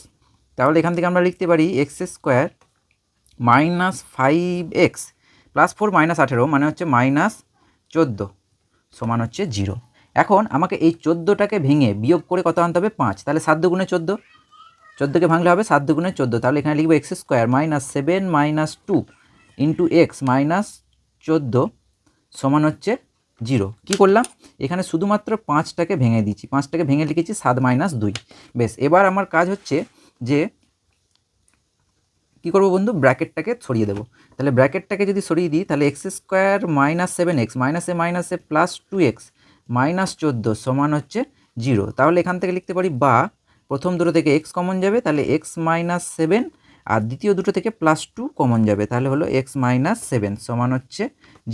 তাহলে এখান থেকে আমরা লিখতে পারি x square minus 5x plus 4 minus 18 মানে হচ্ছে মাইনাস 14 সমান হচ্ছে 0। এখন আমাকে এই 14টাকে ভেঙে বিয়োগ করে কত আনতে হবে, 5, তাহলে 7 দুগুণে 14, 14কে ভাঙলে হবে 7 দুগুণে 14, তাহলে এখানে লিখবো x square minus 7 minus 2 into x minus 14 সমান হচ্ছে 0। কী করলাম, এখানে শুধুমাত্র 5টাকে ভেঙে দিচ্ছি, 5টাকে ভেঙে লিখেছি 7 মাইনাস 2। বেশ, এবার আমার কাজ হচ্ছে যে কী করবো বন্ধু, ব্র্যাকেটটাকে সরিয়ে দেবো। তাহলে ব্র্যাকেটটাকে যদি সরিয়ে দিই, তাহলে এক্স স্কোয়ার মাইনাস 7x মাইনাসে প্লাস 2x মাইনাস 14 সমান হচ্ছে 0। তাহলে এখান থেকে লিখতে পারি, বা প্রথম দুটো থেকে x কমন যাবে, তাহলে x মাইনাস 7, আর দ্বিতীয় দুটো থেকে প্লাস 2 কমন যাবে, তাহলে হলো x মাইনাস 7 সমান হচ্ছে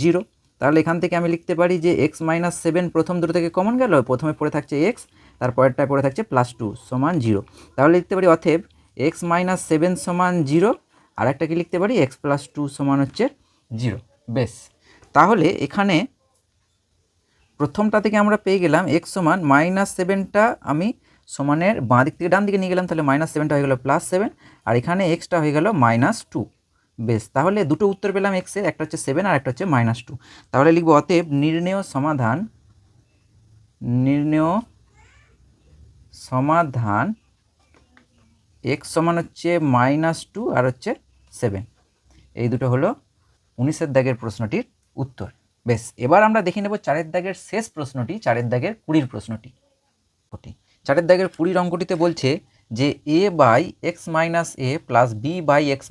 0। তাহলে এখান থেকে আমি লিখতে পারি যে x মাইনাস 7 প্রথম দুটো থেকে কমন গেল, প্রথমে পড়ে থাকছে x, তারপরেরটায় পড়ে থাকছে প্লাস 2 সমান 0। তাহলে লিখতে পারি অতএব x মাইনাস 7 সমান 0, আর একটা কি লিখতে পারি x প্লাস 2 সমান হচ্ছে 0। বেশ, তাহলে এখানে প্রথমটা থেকে আমরা পেয়ে গেলাম x সমান মাইনাস 7টা আমি সমানের বাঁ দিক থেকে ডান দিকে নিয়ে গেলাম, তাহলে -7টা হয়ে গেল +7, আর এখানে এক্সটা হয়ে গেল -2। বেশ, তাহলে দুটো উত্তর পেলাম এক্সের, একটা হচ্ছে 7 আর একটা হচ্ছে -2। তাহলে লিখব অতএব নির্ণেয় সমাধান এক্স সমান হচ্ছে -2 আর হচ্ছে 7। এই দুটো হলো 19-এর দাগের প্রশ্নটির উত্তর। বেশ, এবার আমরা দেখে নেব 4-এর দাগের শেষ প্রশ্নটি, 4-এর দাগের 20 প্রশ্নটি। 4-এর দাগের 20 অঙ্কটিতে বলছে যে a/x - a plus b/x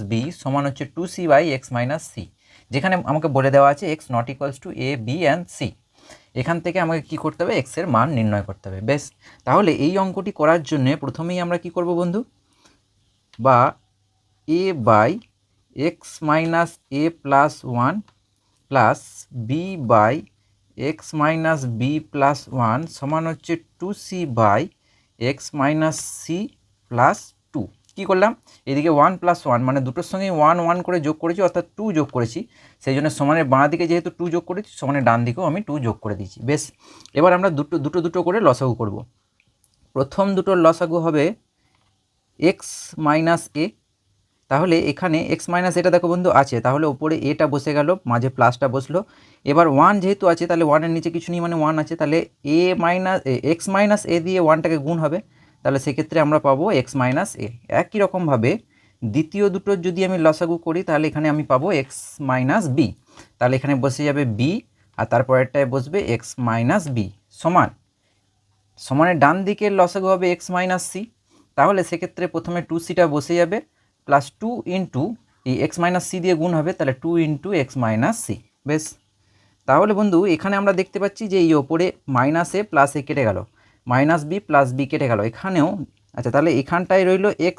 - b সমান হচ্ছে 2c/x - c, যেখানে আমাকে বলে দেওয়া আছে x not equals to a, b and c। এখান থেকে আমাকে কি করতে হবে, x এর মান নির্ণয় করতে হবে। বেশ, তাহলে এই অঙ্কটি করার জন্য প্রথমেই আমরা কি করব বন্ধু, বা a/x - a plus 1 plus b/x - b plus 1 সমান হচ্ছে 2c/x - c প্লাস 2। কী করলাম, এদিকে 1 + 1 মানে দুটোর সঙ্গে 1 1 করে যোগ করেছি, অর্থাৎ 2 যোগ করেছি। সেই জন্য সমানের বাঁ দিকে যেহেতু 2 যোগ করেছি, সমানের ডান দিকেও আমি 2 যোগ করে দিয়েছি। বেশ, এবার আমরা দুটো করে লসাগু করব। প্রথম দুটোর লসাগু হবে x - a। তাহলে এখানে x - এটা দেখো বন্ধু আছে, তাহলে ওপরে এটা বসে গেল, মাঝে প্লাসটা বসলো। এবার 1 যেহেতু আছে, তাহলে 1-এর নিচে কিছু নেই, মানে 1 আছে, তাহলে x - a দিয়ে 1টাকে গুণ হবে, তাহলে সেক্ষেত্রে আমরা পাবো x - a। একই রকমভাবে দ্বিতীয় দুটোর যদি আমি লসাগু করি, তাহলে এখানে আমি পাবো x - b। তাহলে এখানে বসে যাবে b, আর তারপরেরটায় বসবে x - b সমানের ডান দিকের লসাগু হবে x - c। তাহলে সেক্ষেত্রে প্রথমে 2c-টা বসে যাবে, প্লাস 2 ইন্টু এই x - c দিয়ে গুণ হবে, তাহলে 2 ইন্টু x - c। বেশ, তাহলে বন্ধু এখানে আমরা দেখতে পাচ্ছি যে এই ওপরে -a প্লাস a কেটে গেল, -b প্লাস b কেটে গেল এখানেও। আচ্ছা, তাহলে এখানটায় রইল x/x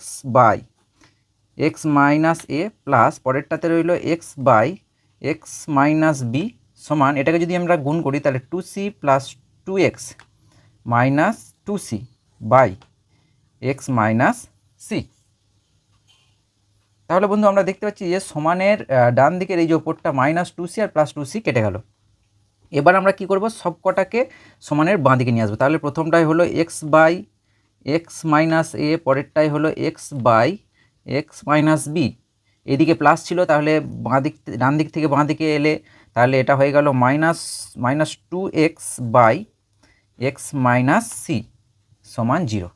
- a প্লাস পরেরটাতে রইল x/x - b সমান, এটাকে যদি আমরা গুণ করি তাহলে 2c plus 2x minus 2c/x - c। তাহলে বন্ধু আমরা দেখতে পাচ্ছি যে সমানের ডান দিকের এই যে ওপরটা -2c আর +2c কেটে গেল। এবার আমরা কি করব, সব কটাকে সমানের বাঁ দিকে নিয়ে আসবো। তাহলে প্রথমটাই হলো x/x - a, পরেরটাই হলো x/x - b। এদিকে প্লাস ছিল, তাহলে ডান দিক থেকে বাঁ দিকে এলে তাহলে এটা হয়ে গেল -2x/x - c সমান 0।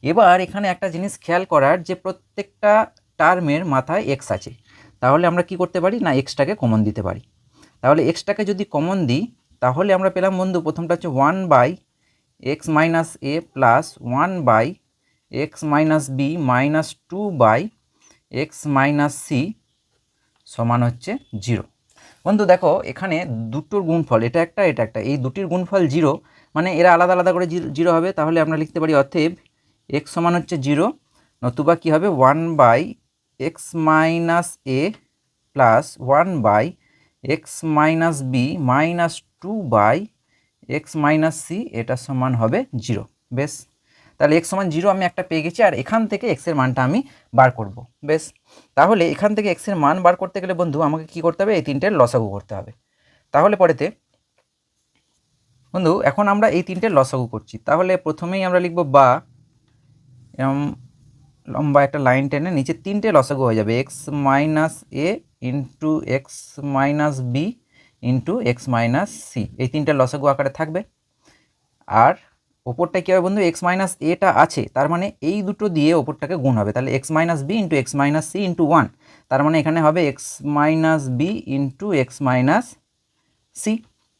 এবার এখানে একটা জিনিস খেয়াল করার, যে প্রত্যেকটা টার্মের মাথায় x আছে, তাহলে আমরা কি করতে পারি না, এক্সটাকে কমন দিতে পারি। তাহলে এক্সটাকে যদি কমন দিই, তাহলে আমরা পেলাম বন্ধু, প্রথমটা হচ্ছে 1/x - a plus 1/x - b minus 2/x - c সমান হচ্ছে 0। বন্ধু দেখো এখানে দুটোর গুণফল, এটা একটা এটা একটা, এই দুটির গুণফল 0, মানে এরা আলাদা আলাদা করে 0 হবে। তাহলে আমরা লিখতে পারি অতএব x সমান হচ্ছে 0, নতুবা কী হবে 1/x - a plus 1/x - b minus 2/x - c, এটা সমান হবে 0। বেশ, তাহলে x সমান 0 আমি একটা পেয়ে গেছি, আর এখান থেকে x এর মানটা আমি বার করব। বেশ, তাহলে এখান থেকে x এর মান বার করতে গেলে বন্ধু আমাকে কি করতে হবে, এই তিনটের লসাগু করতে হবে। তাহলে পরেতে বন্ধু এখন আমরা এই তিনটের লসাগু করছি। তাহলে প্রথমেই আমরা লিখব বা, লম্বা একটা লাইন টেনে নিচে তিনটে লসাগু হয়ে যাবে, x - a into x - b into x - c, এই তিনটে লসাগু আকারে থাকবে। আর ওপরটায় কী হবে বন্ধু, x - a টা আছে, তার মানে এই দুটো দিয়ে ওপরটাকে গুণ হবে, তাহলে x - b into x - c into 1, তার মানে এখানে হবে x - b into x - c।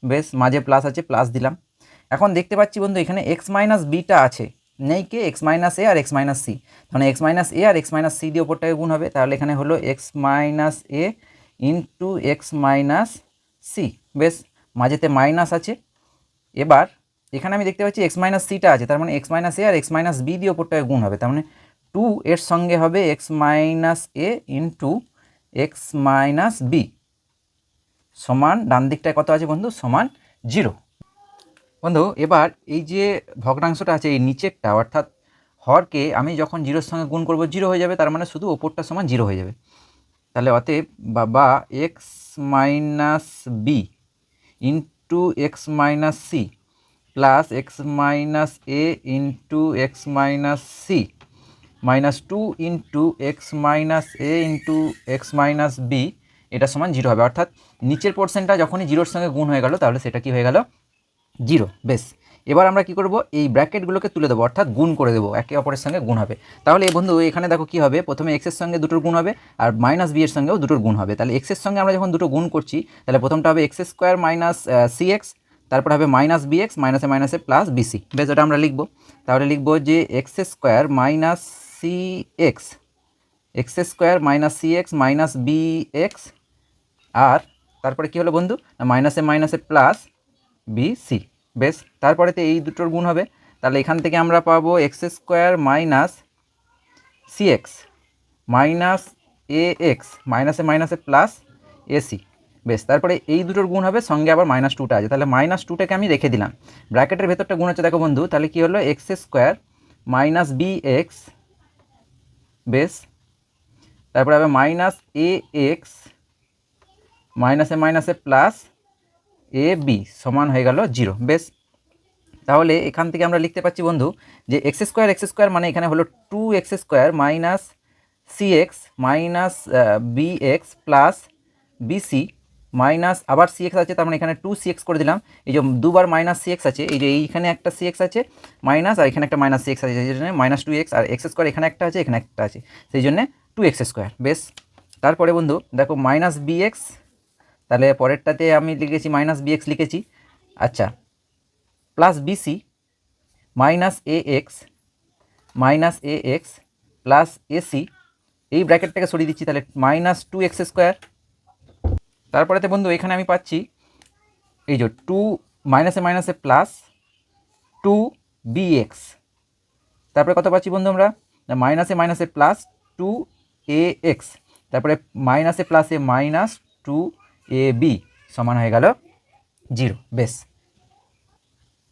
বেশ, মাঝে প্লাস আছে, প্লাস দিলাম। এখন দেখতে পাচ্ছি বন্ধু এখানে x - b টা আছে, নেই কে x - a R x - c, তাহলে x - a R x - c দিয়ে ওপরটাকে গুণ হবে, তাহলে এখানে হলো x - a into x - c। বেশ, মাঝেতে মাইনাস আছে। এবার এখানে আমি দেখতে পাচ্ছি x - c টা আছে, তার মানে x - a R x - b দিয়ে ওপরটাকে গুণ হবে, তার মানে 2 এর সঙ্গে হবে x - a into x - b সমান, ডান দিকটায় কত আছে বন্ধু, সমান 0। বন্ধু এবার এই যে ভগ্নাংশটা আছে, এই নিচেরটা অর্থাৎ হরকে আমি যখন 0-এর সঙ্গে গুণ করব 0 হয়ে যাবে, তার মানে শুধু ওপরটা সমান 0 হয়ে যাবে। তাহলে অতএব বা x - b into x - c plus x minus a into x minus c minus 2 into x minus a into x minus b এটা সমান 0 হবে। অর্থাৎ নিচের পোর্শনটা যখনই 0-র সঙ্গে গুণ হয়ে গেল তাহলে সেটা কি হয়ে গেল 0। বেশ, এবার আমরা কি করব, এই ব্র্যাকেটগুলোকে তুলে দেবো, অর্থাৎ গুণ করে দেবো, একে অপরের সঙ্গে গুণ হবে। তাহলে এই বন্ধু এখানে দেখো কি হবে, প্রথমে এক্সের সঙ্গে দুটোর গুণ হবে আর মাইনাস বি এর সঙ্গেও দুটোর গুণ হবে। তাহলে এক্সের সঙ্গে আমরা যখন দুটো গুণ করছি তাহলে প্রথমটা হবে x square minus c x, তারপর হবে মাইনাস বি এক্স মাইনাসে মাইনাসে প্লাস বিসি। বেশ, ওটা আমরা লিখবো। তাহলে লিখবো যে x square minus c x, x square minus c x minus b x, আর তারপরে কী হলো বন্ধু, মাইনাসে মাইনাসে প্লাস বিসি। বেশ, তারপরেতে এই দুটোর গুণ হবে। তাহলে এখান থেকে আমরা পাবো x square minus c x minus a x মাইনাসে মাইনাসে প্লাস এসি। বেশ, তারপরে এই দুটোর গুণ হবে, সঙ্গে আবার মাইনাস 2টা আছে। তাহলে মাইনাস 2টাকে আমি রেখে দিলাম, ব্র্যাকেটের ভেতরটা গুণ হচ্ছে দেখো বন্ধু। তাহলে কী হলো, x square minus b x, বেশ, তারপরে হবে মাইনাস এ এক্স মাইনাসে মাইনাসে প্লাস এ বি সমান হয়ে গেল 0। বেশ, তাহলে এখান থেকে আমরা লিখতে পাচ্ছি বন্ধু যে এক্স স্কোয়ার মানে এখানে হলো 2x square minus c x minus b x plus BC minus আবার সি এক্স আছে, তার মানে এখানে 2cx করে দিলাম। এই যে দুবার মাইনাস সি এক্স আছে, এই যে এইখানে একটা সি এক্স আছে মাইনাস, আর এখানে একটা মাইনাস সি এক্স আছে, সেই জন্য মাইনাস 2x, আর এক্স স্কোয়ার এখানে একটা আছে এখানে একটা আছে, সেই জন্য 2x স্কোয়ার। বেশ, তারপরে বন্ধু দেখো মাইনাস বি এক্স, তাহলে পরেরটাতে আমি লিখেছি মাইনাস বি এক্স লিখেছি, আচ্ছা, plus BC minus a x plus AC, এই ব্র্যাকেটটাকে সরিয়ে দিচ্ছি, তাহলে মাইনাস 2x স্কোয়ার। তারপরেতে বন্ধু এখানে আমি পাচ্ছি এই যে 2 মাইনাসে মাইনাসে প্লাস 2bx, তারপরে কত পাচ্ছি বন্ধু আমরা, মাইনাসে মাইনাসে প্লাস 2ax, তারপরে মাইনাসে প্লাসে মাইনাস 2ab সমান হয়ে গেল 0। বেশ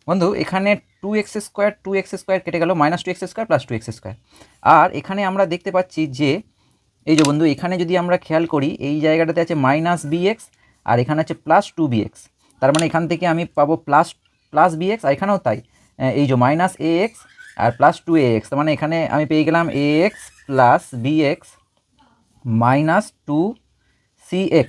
বন্ধু, এখানে 2x স্কোয়ার কেটে গেল, minus 2x square plus 2x square. আর এখানে আমরা দেখতে পাচ্ছি যে এই যে বন্ধু এখানে যদি আমরা খেয়াল করি এই জায়গাটাতে আছে মাইনাস bx আর এখানে আছে প্লাস 2bx, তার মানে এখান থেকে আমি পাবো প্লাস bx, আর এখানেও তাই, এই যে মাইনাস ax আর প্লাস 2ax, তার মানে এখানে আমি পেয়ে গেলাম ax plus bx minus 2cx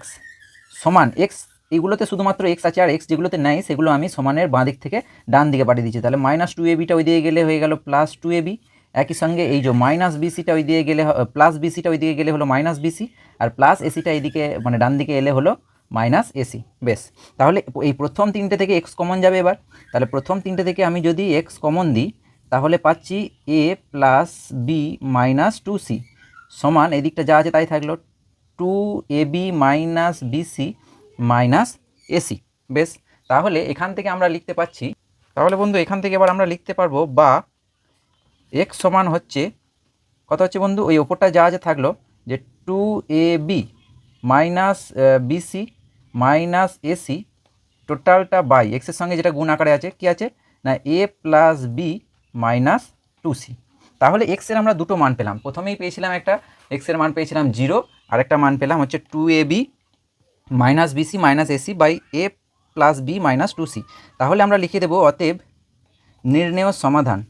সমান x। এইগুলোতে শুধুমাত্র x আছে, আর x যেগুলোতে নেই সেগুলো আমি সমানের বাঁ দিক থেকে ডান দিকে পাঠিয়ে দিচ্ছি। তাহলে মাইনাস 2abটা ওই দিকে গেলে হয়ে গেল প্লাস 2ab, একই সঙ্গে এই যে মাইনাস বিসিটা ওই দিকে গেলে প্লাস বিসিটা ওই দিকে গেলে হলো মাইনাস বিসি, আর প্লাস এসিটা এইদিকে মানে ডান দিকে এলে হলো মাইনাস এসি। বেশ, তাহলে এই প্রথম তিনটে থেকে x কমন যাবে এবার। তাহলে প্রথম তিনটে থেকে আমি যদি x কমন দিই তাহলে পাচ্ছি a plus b minus 2c সমান এদিকটা যা আছে তাই থাকলো 2ab minus BC minus AC. বেশ, তাহলে এখান থেকে আমরা লিখতে পাচ্ছি, তাহলে বন্ধু এখান থেকে এবার আমরা লিখতে পারবো বা x সমান হচ্ছে কত হচ্ছে বন্ধু, ওই ওপরটা যা আছে থাকলো যে 2ab minus BC minus AC টোটালটা বাই এক্সের সঙ্গে যেটা গুণ আকারে আছে কি আছে না a plus b minus 2c। তাহলে এক্সের আমরা দুটো মান পেলাম, প্রথমেই পেয়েছিলাম একটা এক্সের মান পেয়েছিলাম 0, আর একটা মান পেলাম হচ্ছে 2ab minus BC minus AC by a plus b minus 2c। তাহলে আমরা লিখে দেবো অতএব নির্ণেয় সমাধান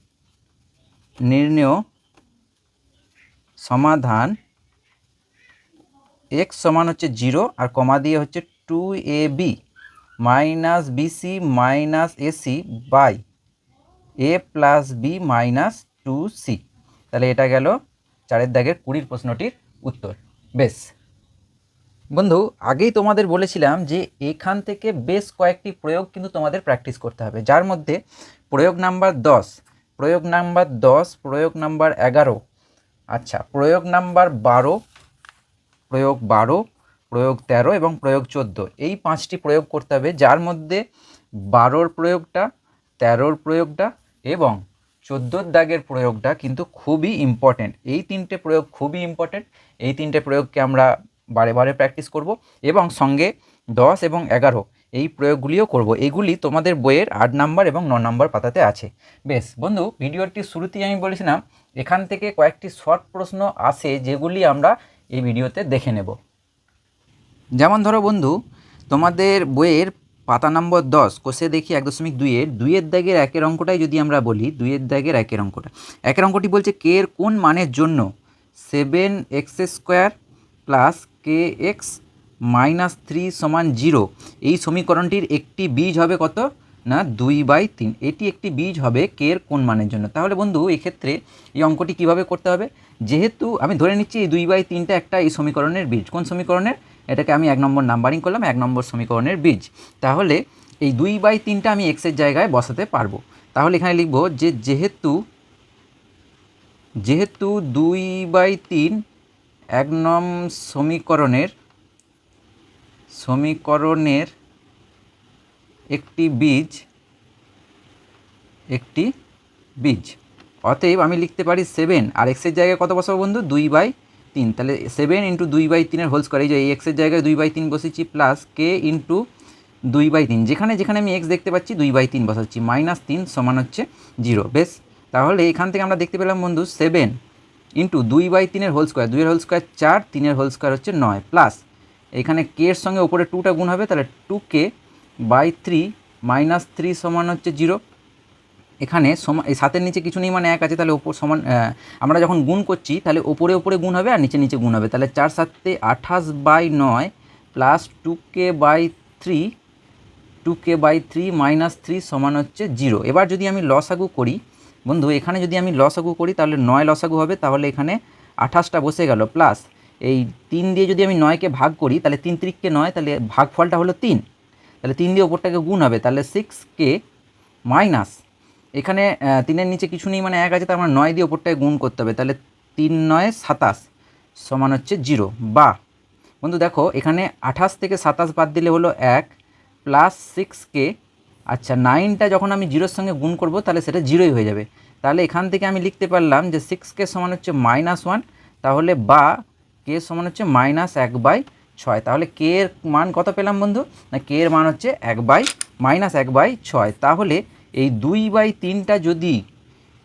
x সমান হচ্ছে 0 আর কমা দিয়ে হচ্ছে 2ab minus BC minus AC by a plus b minus 2c। তাহলে এটা গেল 4 দাগের 20 প্রশ্নটির উত্তর। বেশ বন্ধু, আগেই তোমাদের বলেছিলাম যে এখান থেকে বেশ কয়েকটি প্রয়োগ কিন্তু তোমাদের প্র্যাকটিস করতে হবে, যার মধ্যে প্রয়োগ নাম্বার 10, প্রয়োগ নাম্বার 11, আচ্ছা প্রয়োগ নাম্বার 12, প্রয়োগ 13 এবং প্রয়োগ 14, এই 5টি প্রয়োগ করতে হবে, যার মধ্যে 12র প্রয়োগটা, 13র প্রয়োগটা এবং 14 দাগের প্রয়োগটা কিন্তু খুবই ইম্পর্টেন্ট। এই 3টে প্রয়োগ খুবই ইম্পর্টেন্ট, এই 3টে প্রয়োগকে আমরা বারে বারে প্র্যাকটিস করব এবং সঙ্গে 10 এবং 11 এই প্রয়োগগুলিও করব। এগুলি তোমাদের বইয়ের 8 নাম্বার এবং 9 নাম্বার পাতাতে আছে। বেশ বন্ধু, ভিডিওটির শুরুতেই আমি বলেছিলাম এখান থেকে কয়েকটি শর্ট প্রশ্ন আসে যেগুলি আমরা এই ভিডিওতে দেখে নেব। যেমন ধরো বন্ধু, তোমাদের বইয়ের পাতা নম্বর 10 কোষে দেখি 1.2-এর 2-এর দাগের একের অঙ্কটাই যদি আমরা বলি, 2-এর দাগের একের অঙ্কটা, একের অঙ্কটি বলছে কে এর কোন মানের জন্য 7x² প্লাস kx মাইনাস 3 সমান 0 এই সমীকরণটির একটি বীজ হবে কত না 2/3। এটি একটি বীজ হবে কে এর কোন মানের জন্য। তাহলে বন্ধু এক্ষেত্রে এই অঙ্কটি কিভাবে করতে হবে, যেহেতু আমি ধরে নিচ্ছি এই 2/3টা একটা এই সমীকরণের বীজ। কোন সমীকরণের? এটাকে আমি 1 নম্বর নাম্বারিং করলাম, 1 নম্বর সমীকরণের বীজ। তাহলে এই 2/3টা আমি এক্সের জায়গায় বসাতে পারবো। তাহলে এখানে লিখব যে যেহেতু 2/3 1 নং সমীকরণের একটি বীজ, অতএব আমি লিখতে পারি 7 আর এক্সের জায়গায় কত বসাবো বন্ধু 2/3। তাহলে 7 ইন্টু 2/3 হোল স্কোয়ার, এই যে এই এক্সের জায়গায় 2/3 বসেছি প্লাস কে ইন্টু 2/3, যেখানে যেখানে আমি এক্স দেখতে পাচ্ছি 2/3 বসাচ্ছি, মাইনাস 3 সমান হচ্ছে 0। বেশ, তাহলে এখান থেকে আমরা দেখতে পেলাম বন্ধু 7 ইন্টু 2/3 হোল স্কোয়ার, 2 এর হোল স্কোয়ার 4, 3 এর হোল স্কোয়ার হচ্ছে 9, প্লাস এখানে কে এর সঙ্গে ওপরে 2টা গুণ হবে, তাহলে 2k/3 মাইনাস 3 সমান হচ্ছে 0। এখানে এই 7-এর নিচে কিছু নেই মানে 1 আছে, তাহলে ওপর সমান আমরা যখন গুণ করছি তাহলে ওপরে ওপরে গুণ হবে আর নিচে নিচে গুণ হবে, তাহলে 4 7 28/9 প্লাস 2k/3 মাইনাস 3 সমান হচ্ছে 0। এবার যদি আমি লসাগু করি বন্ধু, এখানে যদি আমি লসাগু করি তাহলে 9 লসাগু হবে, তাহলে এখানে 28টা বসে গেল, প্লাস এই 3 দিয়ে যদি আমি 9কে ভাগ করি তাহলে 3 3কে 9, তাহলে ভাগফলটা হলো 3, তাহলে 3 দিয়ে ওপরটাকে গুণ হবে, তাহলে 6k মাইনাস এখানে 3-এর নিচে কিছু নেই মানে 1 আছে, তার মানে 9 দিয়ে ওপরটাকে গুণ করতে হবে, তাহলে 3 9 27 সমান হচ্ছে 0। বা বন্ধু দেখো এখানে 28 থেকে 27 বাদ দিলে হলো 1 প্লাস 6k, আচ্ছা 9টা যখন আমি 0-এর সঙ্গে গুণ করব তাহলে সেটা 0ই হয়ে যাবে, তাহলে এখান থেকে আমি লিখতে পারলাম যে 6k সমান হচ্ছে -1, তাহলে বা কে সমান হচ্ছে -1/6। তাহলে কে এর মান কত পেলাম বন্ধু না, কে এর মান হচ্ছে -1/6। তাহলে এই 2/3টা যদি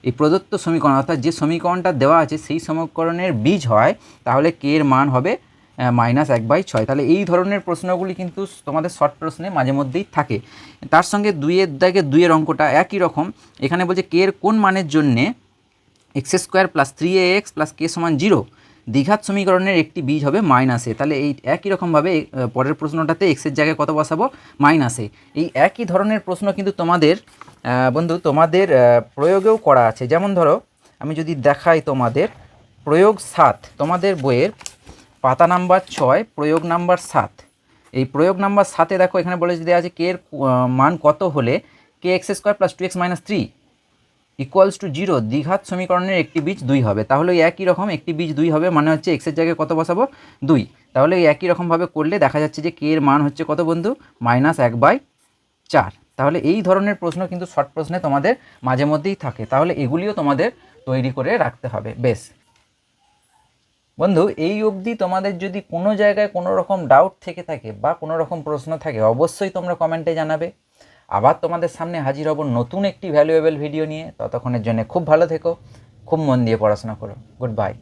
এই প্রদত্ত সমীকরণ অর্থাৎ যে সমীকরণটা দেওয়া আছে সেই সমীকরণের বীজ হয়, তাহলে কে এর মান হবে -1/6। তাহলে এই ধরনের প্রশ্নগুলি কিন্তু তোমাদের শর্ট প্রশ্নে মাঝে মধ্যেই থাকে। তার সঙ্গে 2-এর দাগে 2-এর অঙ্কটা একই রকম, এখানে বলছে কে এর কোন মানের জন্যে x² plus 3ax plus k সমান 0 দ্বিঘাত সমীকরণের একটি বীজ হবে -a। তাহলে এই একই রকমভাবে পরের প্রশ্নটাতে এক্সের জায়গায় কত বসাবো -a। এই একই ধরনের প্রশ্ন কিন্তু তোমাদের বন্ধু তোমাদের প্রয়োগেও করা আছে। যেমন ধরো আমি যদি দেখাই তোমাদের প্রয়োগ 7, তোমাদের বইয়ের পাতা নাম্বার 6 প্রয়োগ নাম্বার 7, এই প্রয়োগ নাম্বার 7-এ দেখো এখানে বলে দেওয়া আছে কে এর মান কত হলে kx² plus 2x minus 3 equals to 0 দ্বিঘাত সমীকরণের একটি বীজ 2 হবে। তাহলে এই একই রকম একটি বীজ 2 হবে মানে হচ্ছে এক্সের জায়গায় কত বসাবো 2। তাহলে এই একই রকমভাবে করলে দেখা যাচ্ছে যে কে এর মান হচ্ছে কত বন্ধু -1/4। তাহলে এই ধরনের প্রশ্ন কিন্তু শর্ট প্রশ্নে তোমাদের মাঝে মধ্যেই থাকে, তাহলে এগুলিও তোমাদের তৈরি করে রাখতে হবে। বেশ বন্ধু, এই অবধি তোমাদের যদি কোনো জায়গায় কোনো রকম ডাউট থেকে থাকে বা কোনো রকম প্রশ্ন থাকে অবশ্যই তোমরা কমেন্টে জানাবে। আবার তোমাদের সামনে হাজির হব নতুন একটি ভ্যালুয়েবল ভিডিও নিয়ে। ততক্ষণের জন্য খুব ভালো থেকো, খুব মন দিয়ে পড়াশোনা করো। Good bye.